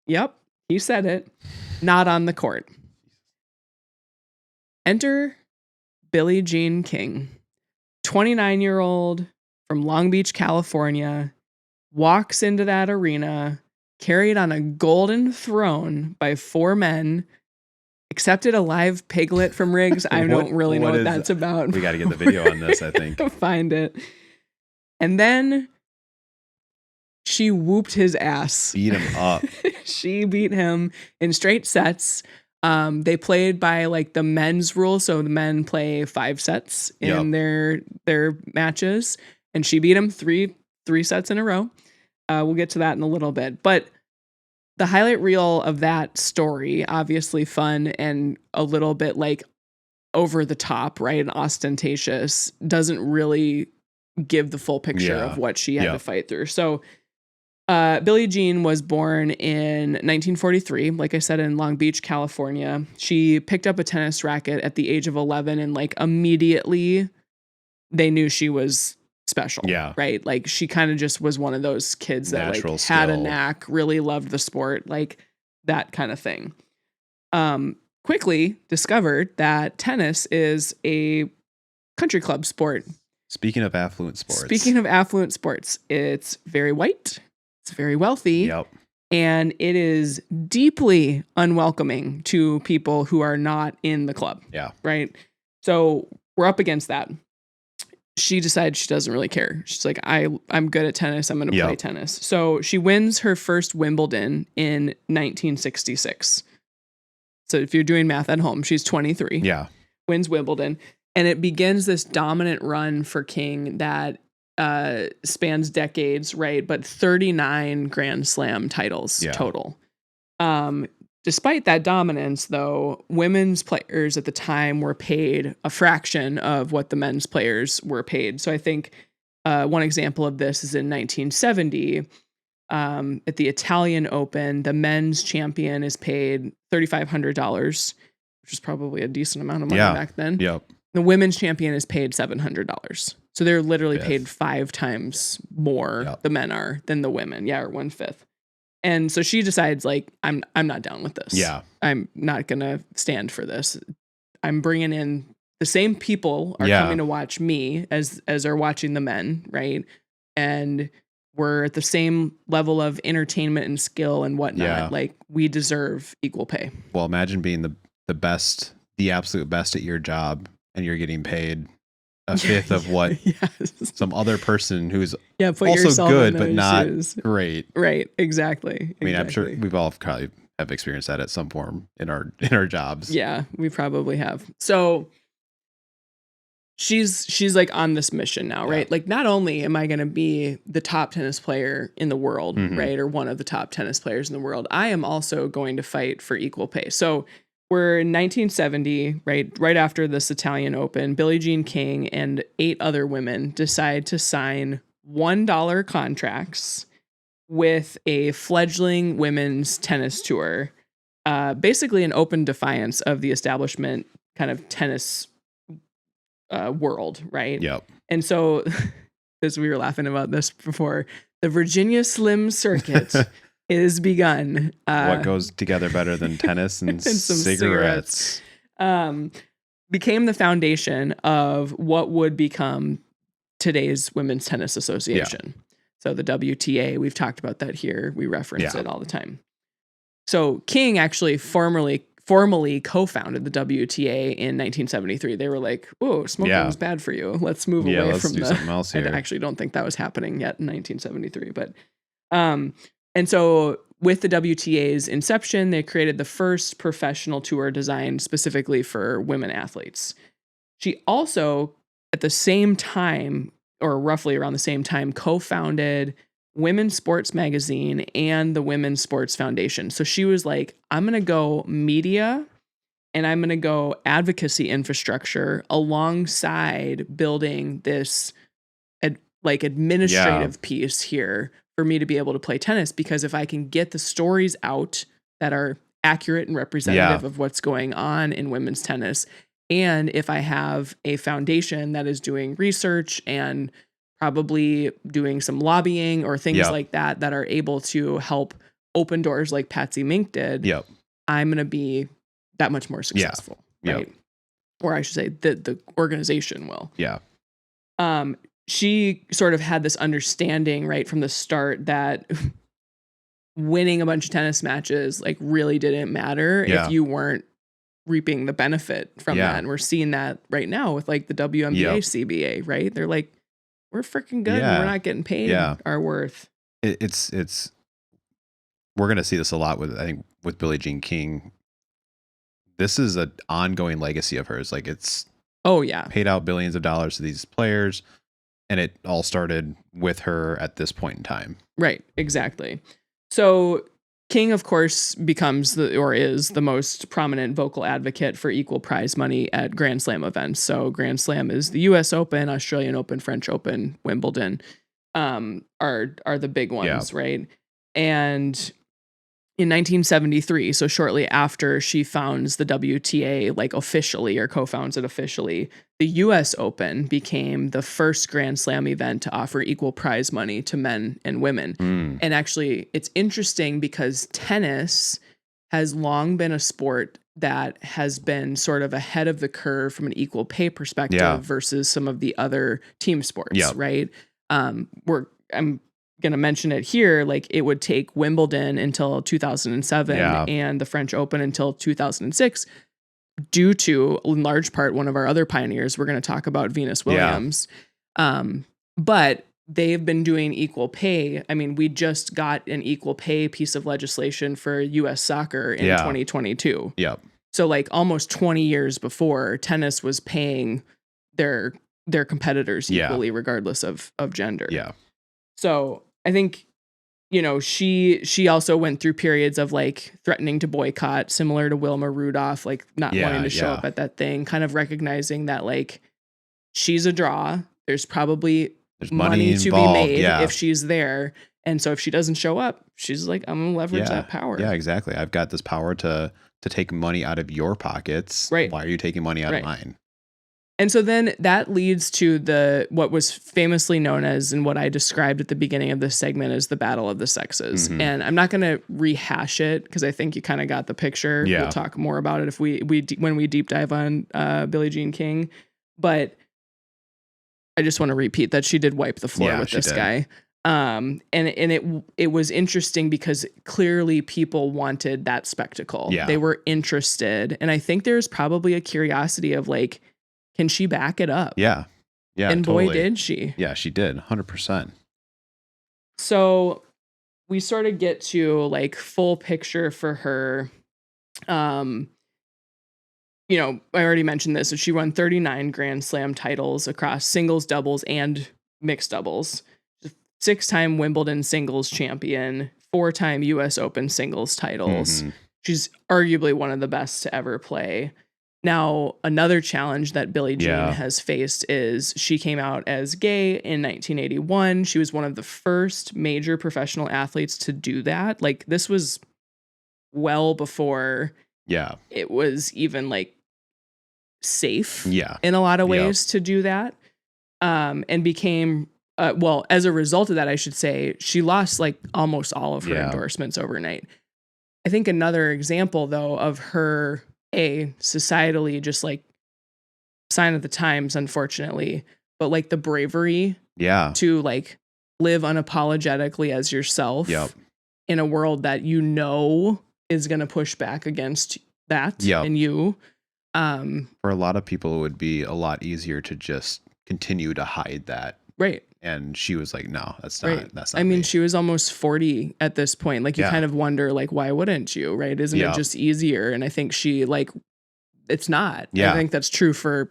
Speaker 1: Yep, he said it. Not on the court. Enter Billie Jean King, 29-year-old from Long Beach, California, walks into that arena carried on a golden throne by 4 men, accepted a live piglet from Riggs. I don't really know what that's about.
Speaker 2: We got to get the video on this, I think.
Speaker 1: Find it. And then she whooped his ass.
Speaker 2: Beat him up.
Speaker 1: She beat him in straight sets. They played by like the men's rule. So the men play 5 sets in their matches. And she beat him three sets in a row. We'll get to that in a little bit. But the highlight reel of that story, obviously fun and a little bit like over the top, right? And ostentatious, doesn't really give the full picture of what she had to fight through. So Billie Jean was born in 1943, like I said, in Long Beach, California. She picked up a tennis racket at the age of 11 and like immediately they knew she was special. Yeah. Right. Like she kind of just was one of those kids that
Speaker 2: Natural
Speaker 1: like
Speaker 2: skill.
Speaker 1: had a knack, really loved the sport, like that kind of thing. Quickly discovered that tennis is a country club sport.
Speaker 2: Speaking of affluent sports,
Speaker 1: It's very white. It's very wealthy.
Speaker 2: Yep.
Speaker 1: And it is deeply unwelcoming to people who are not in the club.
Speaker 2: Yeah.
Speaker 1: Right. So we're up against that. She decides she doesn't really care. She's like, I'm good at tennis. I'm going to play tennis. So she wins her first Wimbledon in 1966. So if you're doing math at home, she's 23.
Speaker 2: Yeah.
Speaker 1: Wins Wimbledon. And it begins this dominant run for King that spans decades, right? But 39 Grand Slam titles total. Despite that dominance, though, women's players at the time were paid a fraction of what the men's players were paid. So I think one example of this is in 1970 at the Italian Open, the men's champion is paid $3,500, which is probably a decent amount of money back then.
Speaker 2: Yep.
Speaker 1: The women's champion is paid $700. So they're literally paid 5 times more, the men are, than the women. Yeah, or 1/5. And so she decides, like, I'm not down with this.
Speaker 2: Yeah.
Speaker 1: I'm not going to stand for this. I'm bringing in the same people are coming to watch me as are watching the men, right? And we're at the same level of entertainment and skill and whatnot.
Speaker 2: Yeah.
Speaker 1: Like, we deserve equal pay.
Speaker 2: Well, imagine being the best, the absolute best at your job, and you're getting paid a fifth of what some other person who's also good but not great.
Speaker 1: Right, exactly.
Speaker 2: I mean, I'm sure we've all probably have experienced that at some form in our jobs.
Speaker 1: Yeah, we probably have. So she's like on this mission now, right? Like, not only am I going to be the top tennis player in the world, right, or one of the top tennis players in the world, I am also going to fight for equal pay. So we're in 1970, right after this Italian Open. Billie Jean King and 8 other women decide to sign $1 contracts with a fledgling women's tennis tour, basically an open defiance of the establishment kind of tennis world, right?
Speaker 2: Yep.
Speaker 1: And so, as we were laughing about this before, the Virginia Slim Circuit is begun.
Speaker 2: What goes together better than tennis and
Speaker 1: And some
Speaker 2: cigarettes?
Speaker 1: Became the foundation of what would become today's Women's Tennis Association. So the WTA, we've talked about that here. We reference it all the time. So King actually formally co-founded the WTA in 1973. They were like, "Oh, smoking's bad for you. Let's move away
Speaker 2: let's
Speaker 1: from
Speaker 2: do something else here."
Speaker 1: I actually don't think that was happening yet in 1973, but and so with the WTA's inception, they created the first professional tour designed specifically for women athletes. She also, at the same time, or roughly around the same time, co-founded Women's Sports Magazine and the Women's Sports Foundation. So she was like, I'm going to go media and I'm going to go advocacy infrastructure alongside building this administrative piece here for me to be able to play tennis, because if I can get the stories out that are accurate and representative of what's going on in women's tennis, and if I have a foundation that is doing research and probably doing some lobbying or things like that that are able to help open doors like Patsy Mink did, I'm going to be that much more successful, right? Or I should say the organization will. She sort of had this understanding right from the start that winning a bunch of tennis matches like really didn't matter if you weren't reaping the benefit from that. And we're seeing that right now with like the WNBA, CBA, right? They're like, we're freaking good and we're not getting paid our worth.
Speaker 2: It's we're going to see this a lot with, I think, with Billie Jean King. This is an ongoing legacy of hers. Like, it's paid out billions of dollars to these players, and it all started with her at this point in time.
Speaker 1: Right, exactly. So King, of course, becomes is the most prominent vocal advocate for equal prize money at Grand Slam events. So Grand Slam is the US Open, Australian Open, French Open, Wimbledon, are the big ones, right? And in 1973, so shortly after she founds the WTA, like officially, or co-founds it officially, the US Open became the first Grand Slam event to offer equal prize money to men and women. And actually, it's interesting because tennis has long been a sport that has been sort of ahead of the curve from an equal pay perspective versus some of the other team sports, right? I'm going to mention it here, like it would take Wimbledon until 2007 and the French Open until 2006 due to, in large part, one of our other pioneers. We're going to talk about Venus Williams. But they've been doing equal pay. I mean, we just got an equal pay piece of legislation for US soccer in 2022. So like almost 20 years before, tennis was paying their competitors equally, regardless of gender. So I think, you know, she also went through periods of like threatening to boycott, similar to Wilma Rudolph, like not wanting to show up at that thing, kind of recognizing that like she's a draw. There's money to be made if she's there. And so if she doesn't show up, she's like, I'm gonna leverage that power.
Speaker 2: Yeah, exactly. I've got this power to take money out of your pockets.
Speaker 1: Right.
Speaker 2: Why are you taking money out of mine?
Speaker 1: And so then that leads to what was famously known as, and what I described at the beginning of this segment, as the Battle of the Sexes. And I'm not going to rehash it because I think you kind of got the picture. We'll talk more about it if when we deep dive on Billie Jean King. But I just want to repeat that she did wipe the floor with this guy. And it was interesting because clearly people wanted that spectacle. They were interested. And I think there's probably a curiosity of like, can she back it up?
Speaker 2: Yeah.
Speaker 1: And totally. Boy, did she.
Speaker 2: Yeah, she did. 100%.
Speaker 1: So we sort of get to like full picture for her. You know, I already mentioned this. So she won 39 Grand Slam titles across singles, doubles, and mixed doubles. 6-time Wimbledon singles champion, 4-time US Open singles titles. She's arguably one of the best to ever play. Now, another challenge that Billie Jean has faced is she came out as gay in 1981. She was one of the first major professional athletes to do that. Like, this was well before it was even, like, safe in a lot of ways to do that. And became well, as a result of that, I should say, she lost like almost all of her
Speaker 2: Yeah.
Speaker 1: endorsements overnight. I think another example, though, of her, societally just like sign of the times, unfortunately, but like the bravery
Speaker 2: Yeah.
Speaker 1: to like live unapologetically as yourself
Speaker 2: Yep.
Speaker 1: in a world that you know is going to push back against that
Speaker 2: Yep.
Speaker 1: and you.
Speaker 2: For a lot of people, it would be a lot easier to just continue to hide that.
Speaker 1: Right.
Speaker 2: And she was like, no, that's not,
Speaker 1: Right.
Speaker 2: that's not
Speaker 1: I mean,
Speaker 2: me.
Speaker 1: she was almost 40 at this point. Like, you
Speaker 2: Yeah.
Speaker 1: kind of wonder, like, why wouldn't you? Right. Isn't it
Speaker 2: Yep.
Speaker 1: just easier? And I think she, like, it's not.
Speaker 2: Yeah.
Speaker 1: I think that's true for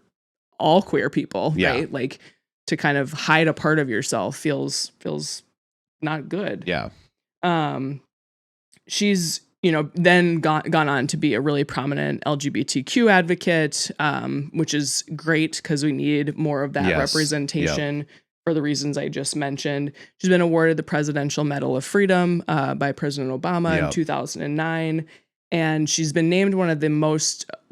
Speaker 1: all queer people.
Speaker 2: Yeah.
Speaker 1: Right. Like, to kind of hide a part of yourself feels not good.
Speaker 2: Yeah.
Speaker 1: She's, then gone on to be a really prominent LGBTQ advocate, which is great because we need more of that
Speaker 2: Yes.
Speaker 1: representation for the reasons I just mentioned. She's been awarded the Presidential Medal of Freedom by President Obama in 2009. And she's been named one of the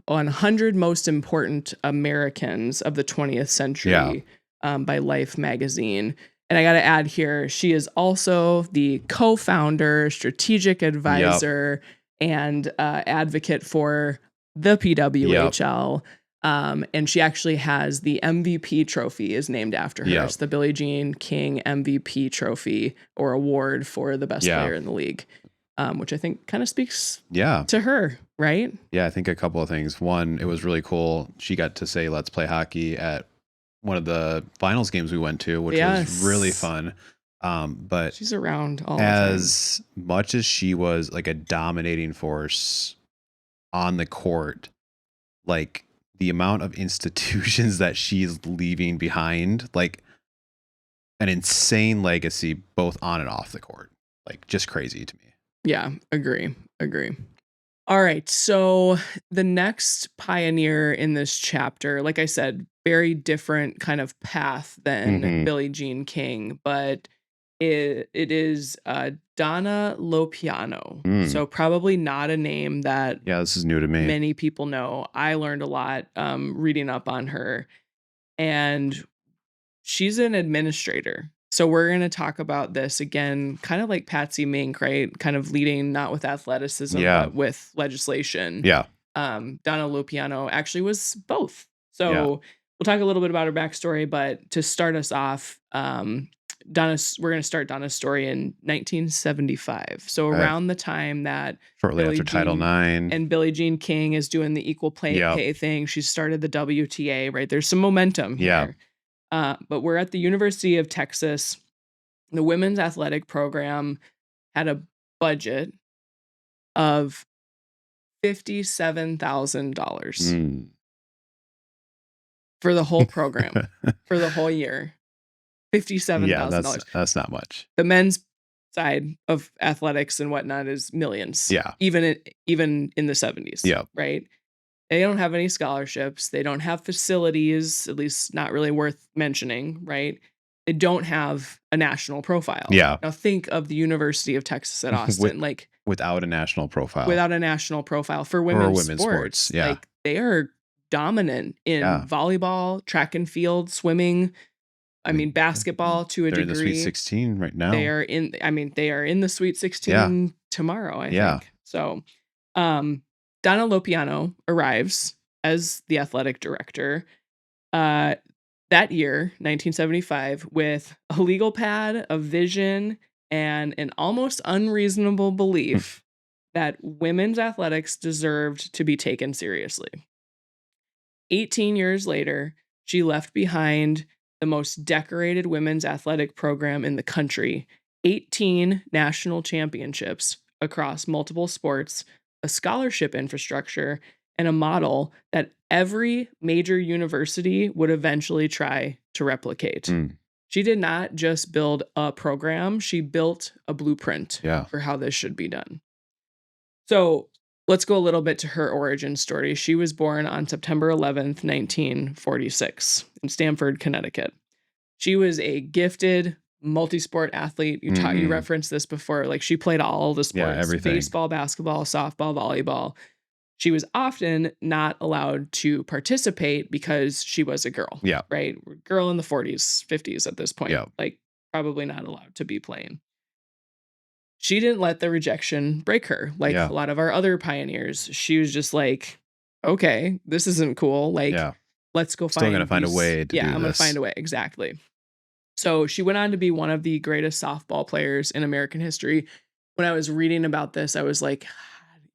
Speaker 1: 100 most important Americans of the 20th century by Life magazine. And I got to add here, she is also the co-founder, strategic advisor, and advocate for the PWHL. And she actually has the MVP trophy is named after her. It's the Billie Jean King MVP trophy or award for the best player in the league, which I think kind of speaks to her, right?
Speaker 2: Yeah, I think a couple of things. One, it was really cool. She got to say, let's play hockey at one of the finals games we went to, which was really fun. But
Speaker 1: she's around all the time.
Speaker 2: As much as she was like a dominating force on the court, like the amount of institutions that she's leaving behind, like an insane legacy, both on and off the court, like just crazy to me.
Speaker 1: Yeah, agree. All right. So the next pioneer in this chapter, like I said, very different kind of path than Billie Jean King, but it is Donna Lopiano. So probably not a name that
Speaker 2: this is new to me.
Speaker 1: Many people know. I learned a lot reading up on her, and she's an administrator. So we're going to talk about this again, kind of like Patsy Mink, right? Kind of leading not with athleticism, but with legislation. Donna Lopiano actually was both. So we'll talk a little bit about her backstory, but to start us off, we're going to start Donna's story in 1975. So around the time that
Speaker 2: shortly after Title IX
Speaker 1: and Billie Jean King is doing the equal pay thing, she started the WTA, right? There's some momentum here. But we're at the University of Texas. The women's athletic program had a budget of $57,000 for the whole program for the whole year. $57,000.
Speaker 2: That's not much.
Speaker 1: The men's side of athletics and whatnot is millions. Even in the 70s. Right. They don't have any scholarships. They don't have facilities, at least not really worth mentioning, right? They don't have a national profile. Now think of the University of Texas at Austin,
Speaker 2: without a national profile.
Speaker 1: For women's sports. Like they are dominant in volleyball, track and field, swimming. I mean, basketball to a degree.
Speaker 2: They're in the Sweet 16 right now.
Speaker 1: They are in the Sweet 16 tomorrow, I think. So, Donna Lopiano arrives as the athletic director that year, 1975, with a legal pad, a vision, and an almost unreasonable belief that women's athletics deserved to be taken seriously. 18 years later, she left behind the most decorated women's athletic program in the country, 18 national championships across multiple sports, a scholarship infrastructure, and a model that every major university would eventually try to replicate. She did not just build a program, she built a blueprint for how this should be done. So let's go a little bit to her origin story. She was born on September 11th, 1946 in Stamford, Connecticut. She was a gifted multi-sport athlete. You referenced this before. Like she played all the sports,
Speaker 2: everything.
Speaker 1: baseball, basketball, softball, volleyball. She was often not allowed to participate because she was a girl,
Speaker 2: Yeah.
Speaker 1: right? Girl in the 40s, 50s at this point,
Speaker 2: Yeah.
Speaker 1: like probably not allowed to be playing. She didn't let the rejection break her like
Speaker 2: Yeah.
Speaker 1: a lot of our other pioneers. She was just like, okay, this isn't cool. Like,
Speaker 2: Yeah.
Speaker 1: let's go
Speaker 2: Still gonna
Speaker 1: find
Speaker 2: find a
Speaker 1: these.
Speaker 2: way to
Speaker 1: Yeah,
Speaker 2: do
Speaker 1: I'm going to
Speaker 2: this.
Speaker 1: find a way. Exactly. So she went on to be one of the greatest softball players in American history. When I was reading about this, I was like,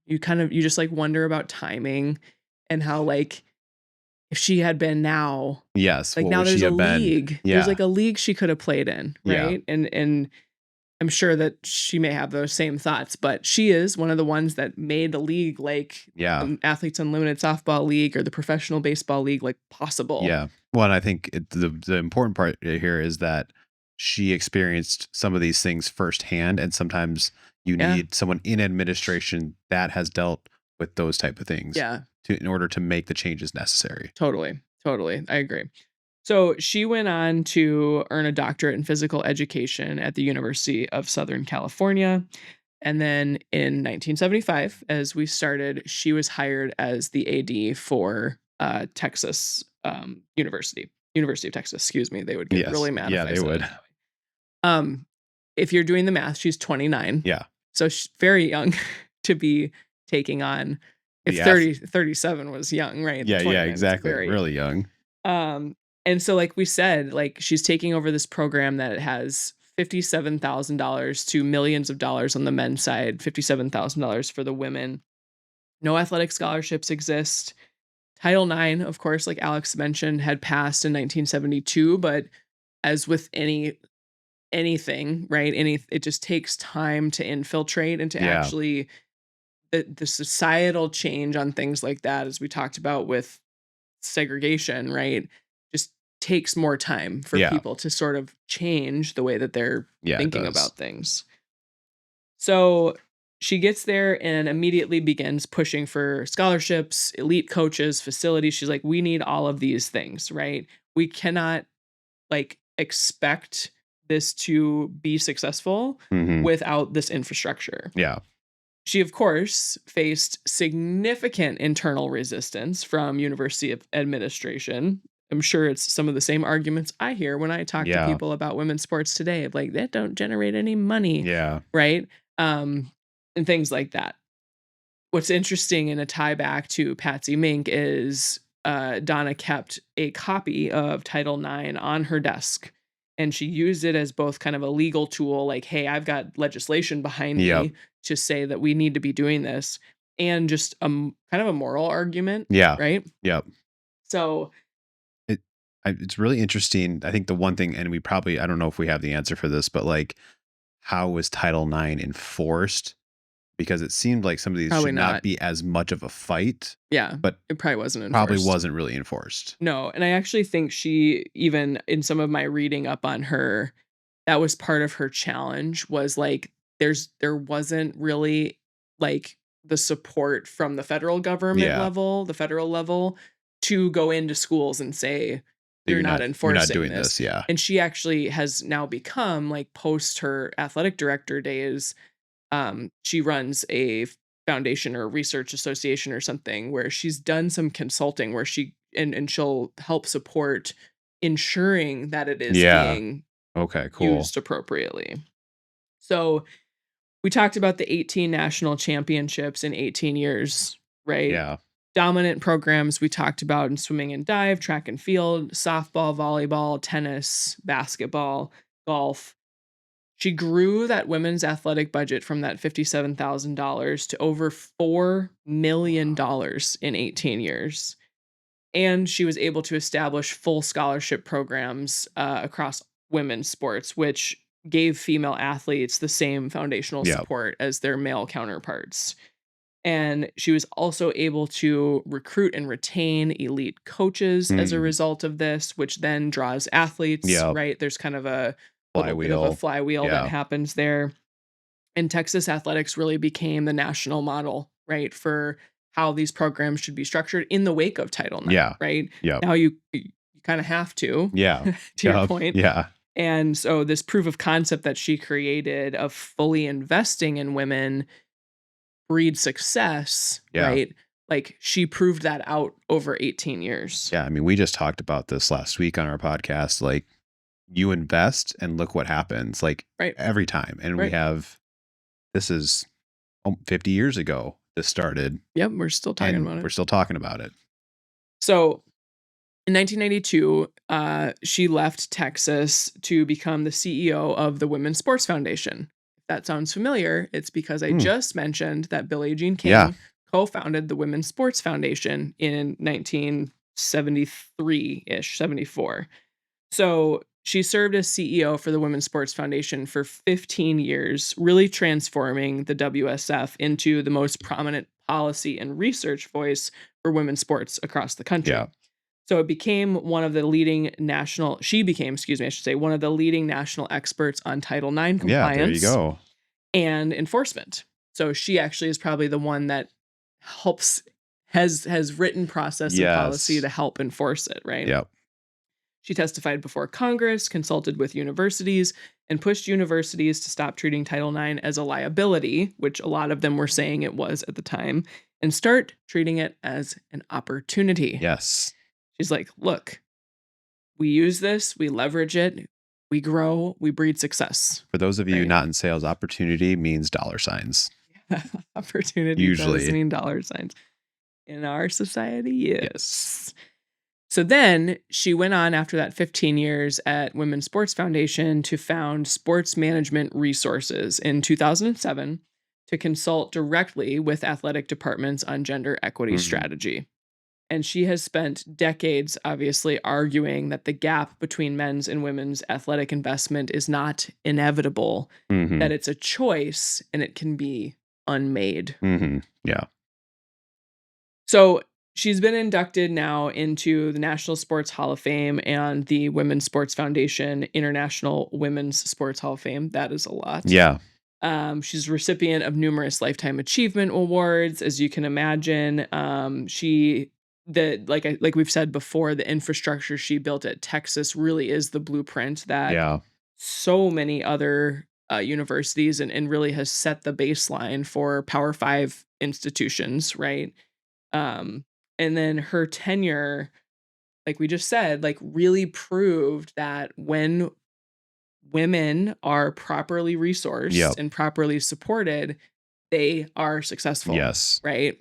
Speaker 1: you just like wonder about timing and how like if she had been now,
Speaker 2: Yes.
Speaker 1: like
Speaker 2: What
Speaker 1: now
Speaker 2: would
Speaker 1: there's
Speaker 2: she
Speaker 1: a
Speaker 2: have been?
Speaker 1: league. There's
Speaker 2: Yeah.
Speaker 1: like a league she could have played in,
Speaker 2: Yeah.
Speaker 1: right? And I'm sure that she may have those same thoughts, but she is one of the ones that made a league like
Speaker 2: Yeah.
Speaker 1: Athletes Unlimited Softball League or the Professional Baseball League like possible.
Speaker 2: Yeah. Well, and I think the important part here is that she experienced some of these things firsthand, and sometimes you
Speaker 1: Yeah.
Speaker 2: need someone in administration that has dealt with those type of things
Speaker 1: Yeah.
Speaker 2: in order to make the changes necessary.
Speaker 1: Totally. Totally. I agree. So she went on to earn a doctorate in physical education at the University of Southern California. And then in 1975, as we started, she was hired as the AD for Texas University of Texas. Excuse me. They would get
Speaker 2: Yes.
Speaker 1: really mad
Speaker 2: Yeah,
Speaker 1: if I
Speaker 2: they
Speaker 1: said
Speaker 2: would.
Speaker 1: it that way. If you're doing the math, she's 29.
Speaker 2: Yeah.
Speaker 1: So she's very young to be taking on. If
Speaker 2: The
Speaker 1: 37 was young, right?
Speaker 2: Yeah,
Speaker 1: 29 is
Speaker 2: exactly.
Speaker 1: very
Speaker 2: Really young.
Speaker 1: and so like we said, like she's taking over this program that has $57,000 to millions of dollars on the men's side, $57,000 for the women. No athletic scholarships exist. Title IX, of course, like Alex mentioned, had passed in 1972, but as with anything, right? It just takes time to infiltrate and to
Speaker 2: Yeah.
Speaker 1: actually the societal change on things like that, as we talked about with segregation, right? Just takes more time for
Speaker 2: Yeah.
Speaker 1: people to sort of change the way that they're
Speaker 2: Yeah, it
Speaker 1: thinking
Speaker 2: does.
Speaker 1: about things. So she gets there and immediately begins pushing for scholarships, elite coaches, facilities. She's like, we need all of these things, right? We cannot like expect this to be successful
Speaker 2: Mhm.
Speaker 1: without this infrastructure.
Speaker 2: Yeah.
Speaker 1: She, of course, faced significant internal resistance from university administration. I'm sure it's some of the same arguments I hear when I talk to
Speaker 2: Yeah.
Speaker 1: people about women's sports today, of like, that don't generate any money,
Speaker 2: Yeah.
Speaker 1: right? And things like that. What's interesting in a tie back to Patsy Mink is Donna kept a copy of Title IX on her desk. And she used it as both kind of a legal tool, like, hey, I've got legislation behind
Speaker 2: Yep.
Speaker 1: me to say that we need to be doing this, and just kind of a moral argument,
Speaker 2: Yeah.
Speaker 1: right?
Speaker 2: Yep.
Speaker 1: So,
Speaker 2: It's really interesting. I think the one thing, and I don't know if we have the answer for this, but like, how was Title IX enforced? Because it seemed like some of these
Speaker 1: probably
Speaker 2: should not
Speaker 1: not.
Speaker 2: be as much of a fight,
Speaker 1: Yeah,
Speaker 2: but
Speaker 1: it probably wasn't
Speaker 2: probably
Speaker 1: enforced.
Speaker 2: wasn't really enforced.
Speaker 1: No, and I actually think she, even in some of my reading up on her, that was part of her challenge, was like there wasn't really like the support from the federal government
Speaker 2: Yeah.
Speaker 1: level, the federal level, to go into schools and say you're not
Speaker 2: You're not
Speaker 1: enforcing
Speaker 2: doing
Speaker 1: this.
Speaker 2: this. Yeah.
Speaker 1: And she actually has now become, like, post her athletic director days, she runs a foundation or research association or something where she's done some consulting where she'll help support ensuring that it is
Speaker 2: Yeah.
Speaker 1: being
Speaker 2: Okay, cool.
Speaker 1: used appropriately. So we talked about the 18 national championships in 18 years, right?
Speaker 2: Yeah.
Speaker 1: Dominant programs we talked about in swimming and dive, track and field, softball, volleyball, tennis, basketball, golf. She grew that women's athletic budget from that $57,000 to over $4 million in 18 years. And she was able to establish full scholarship programs across women's sports, which gave female athletes the same foundational
Speaker 2: Yep.
Speaker 1: support as their male counterparts. And she was also able to recruit and retain elite coaches as a result of this, which then draws athletes,
Speaker 2: Yep.
Speaker 1: right? There's kind of a little bit of a
Speaker 2: Flywheel.
Speaker 1: flywheel that
Speaker 2: Yeah.
Speaker 1: happens there. And Texas athletics really became the national model, right, for how these programs should be structured in the wake of Title IX,
Speaker 2: Yeah.
Speaker 1: right?
Speaker 2: Yep.
Speaker 1: Now you kind of have to,
Speaker 2: Yeah.
Speaker 1: to your
Speaker 2: Yep.
Speaker 1: point.
Speaker 2: Yeah.
Speaker 1: And so this proof of concept that she created of fully investing in women breed success,
Speaker 2: Yeah.
Speaker 1: right? like she proved that out over 18 years.
Speaker 2: Yeah, I mean, we just talked about this last week on our podcast. Like, you invest and look what happens, like
Speaker 1: Right.
Speaker 2: every time. And we
Speaker 1: Right.
Speaker 2: have, this is 50 years ago this started,
Speaker 1: Yep. We're still talking
Speaker 2: and
Speaker 1: about
Speaker 2: we're
Speaker 1: it.
Speaker 2: still talking about it.
Speaker 1: So in 1992, she left Texas to become the CEO of the Women's Sports Foundation. If that sounds familiar, it's because I just mentioned that Billie Jean
Speaker 2: Yeah.
Speaker 1: King co-founded the Women's Sports Foundation in 1973-ish, 74. So she served as CEO for the Women's Sports Foundation for 15 years, really transforming the WSF into the most prominent policy and research voice for women's sports across the country.
Speaker 2: Yeah.
Speaker 1: So it became one of the leading national, she became, excuse me, I should say, one of the leading national experts on Title IX compliance
Speaker 2: Yeah, there you go.
Speaker 1: and enforcement. So she actually is probably the one that helps, has written process and policy
Speaker 2: Yes.
Speaker 1: to help enforce it, right?
Speaker 2: Yep.
Speaker 1: She testified before Congress, consulted with universities, and pushed universities to stop treating Title IX as a liability, which a lot of them were saying it was at the time, and start treating it as an opportunity.
Speaker 2: Yes.
Speaker 1: She's like, look, we use this, we leverage it, we grow, we breed success.
Speaker 2: For those of you
Speaker 1: Right.
Speaker 2: not in sales, opportunity means dollar signs.
Speaker 1: Opportunity
Speaker 2: Usually.
Speaker 1: does mean dollar signs. In our society, yes. So then she went on after that 15 years at Women's Sports Foundation to found Sports Management Resources in 2007 to consult directly with athletic departments on gender equity strategy. And she has spent decades, obviously, arguing that the gap between men's and women's athletic investment is not inevitable, that it's a choice and it can be unmade.
Speaker 2: Yeah.
Speaker 1: So she's been inducted now into the National Sports Hall of Fame and the Women's Sports Foundation International Women's Sports Hall of Fame. That is a lot.
Speaker 2: Yeah.
Speaker 1: She's a recipient of numerous lifetime achievement awards, as you can imagine. Like we've said before, the infrastructure she built at Texas really is the blueprint that
Speaker 2: Yeah.
Speaker 1: so many other universities and really has set the baseline for Power 5 institutions, right? And then her tenure, like we just said, like really proved that when women are properly resourced
Speaker 2: Yep.
Speaker 1: and properly supported, they are successful.
Speaker 2: Yes.
Speaker 1: Right.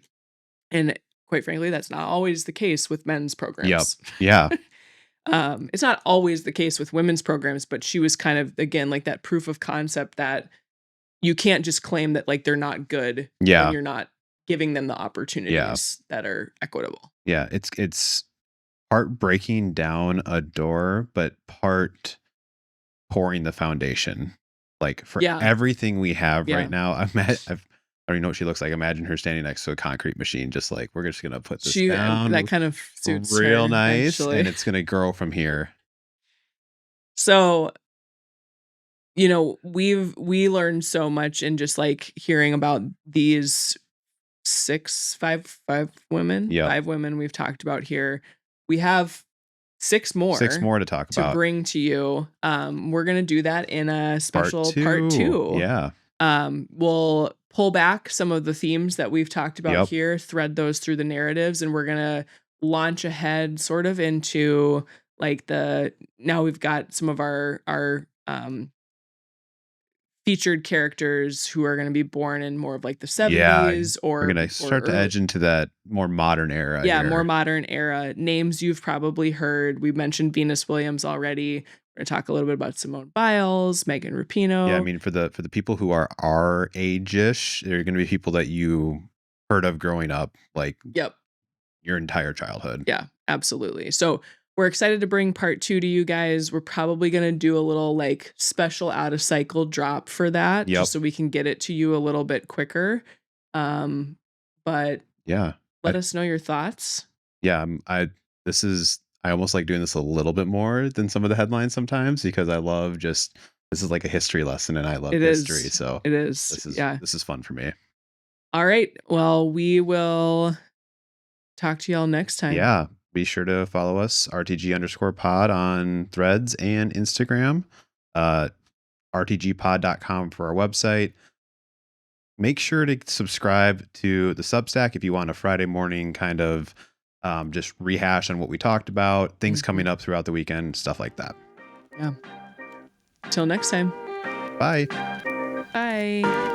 Speaker 1: And quite frankly, that's not always the case with men's programs.
Speaker 2: Yeah.
Speaker 1: It's not always the case with women's programs, but she was kind of, again, like that proof of concept that you can't just claim that like they're not good
Speaker 2: Yeah.
Speaker 1: when you're not giving them the opportunities that are equitable.
Speaker 2: Yeah. It's part breaking down a door, but part pouring the foundation. Like for everything we have right now, I don't even know what she looks like. Imagine her standing next to a concrete machine, just like, we're just gonna put this down.
Speaker 1: That kind of suits
Speaker 2: real
Speaker 1: her,
Speaker 2: nice,
Speaker 1: actually.
Speaker 2: and it's gonna grow from here.
Speaker 1: So, you know, we learned so much in just like hearing about these five women,
Speaker 2: Yep.
Speaker 1: 5 women we've talked about here. We have 6 more
Speaker 2: to talk about,
Speaker 1: to bring to you. We're gonna do that in a special part 2.
Speaker 2: Yeah.
Speaker 1: We'll pull back some of the themes that we've talked about here, thread those through the narratives, and we're gonna launch ahead sort of into like now we've got some of our featured characters who are going to be born in more of like the 70s or
Speaker 2: we're gonna start to edge into that more modern era.
Speaker 1: More modern era. Names you've probably heard. We mentioned Venus Williams already. We're gonna talk a little bit about Simone Biles, Megan Rapinoe.
Speaker 2: Yeah, I mean for the people who are our age-ish, they're gonna be people that you heard of growing up, like your entire childhood.
Speaker 1: Yeah, absolutely. So we're excited to bring part 2 to you guys. We're probably going to do a little like special out of cycle drop for that, just so we can get it to you a little bit quicker. But
Speaker 2: yeah,
Speaker 1: let us know your thoughts.
Speaker 2: Yeah, I almost like doing this a little bit more than some of the headlines sometimes, because I love this is like a history lesson and I love history. So
Speaker 1: it is.
Speaker 2: This is fun for me.
Speaker 1: All right. Well, we will talk to y'all next time.
Speaker 2: Yeah. Be sure to follow us, RTG_pod on Threads and Instagram, rtgpod.com for our website. make sure to subscribe to the Substack if you want a Friday morning kind of just rehash on what we talked about, things coming up throughout the weekend, stuff like that.
Speaker 1: Yeah. Till next time.
Speaker 2: Bye.
Speaker 1: Bye.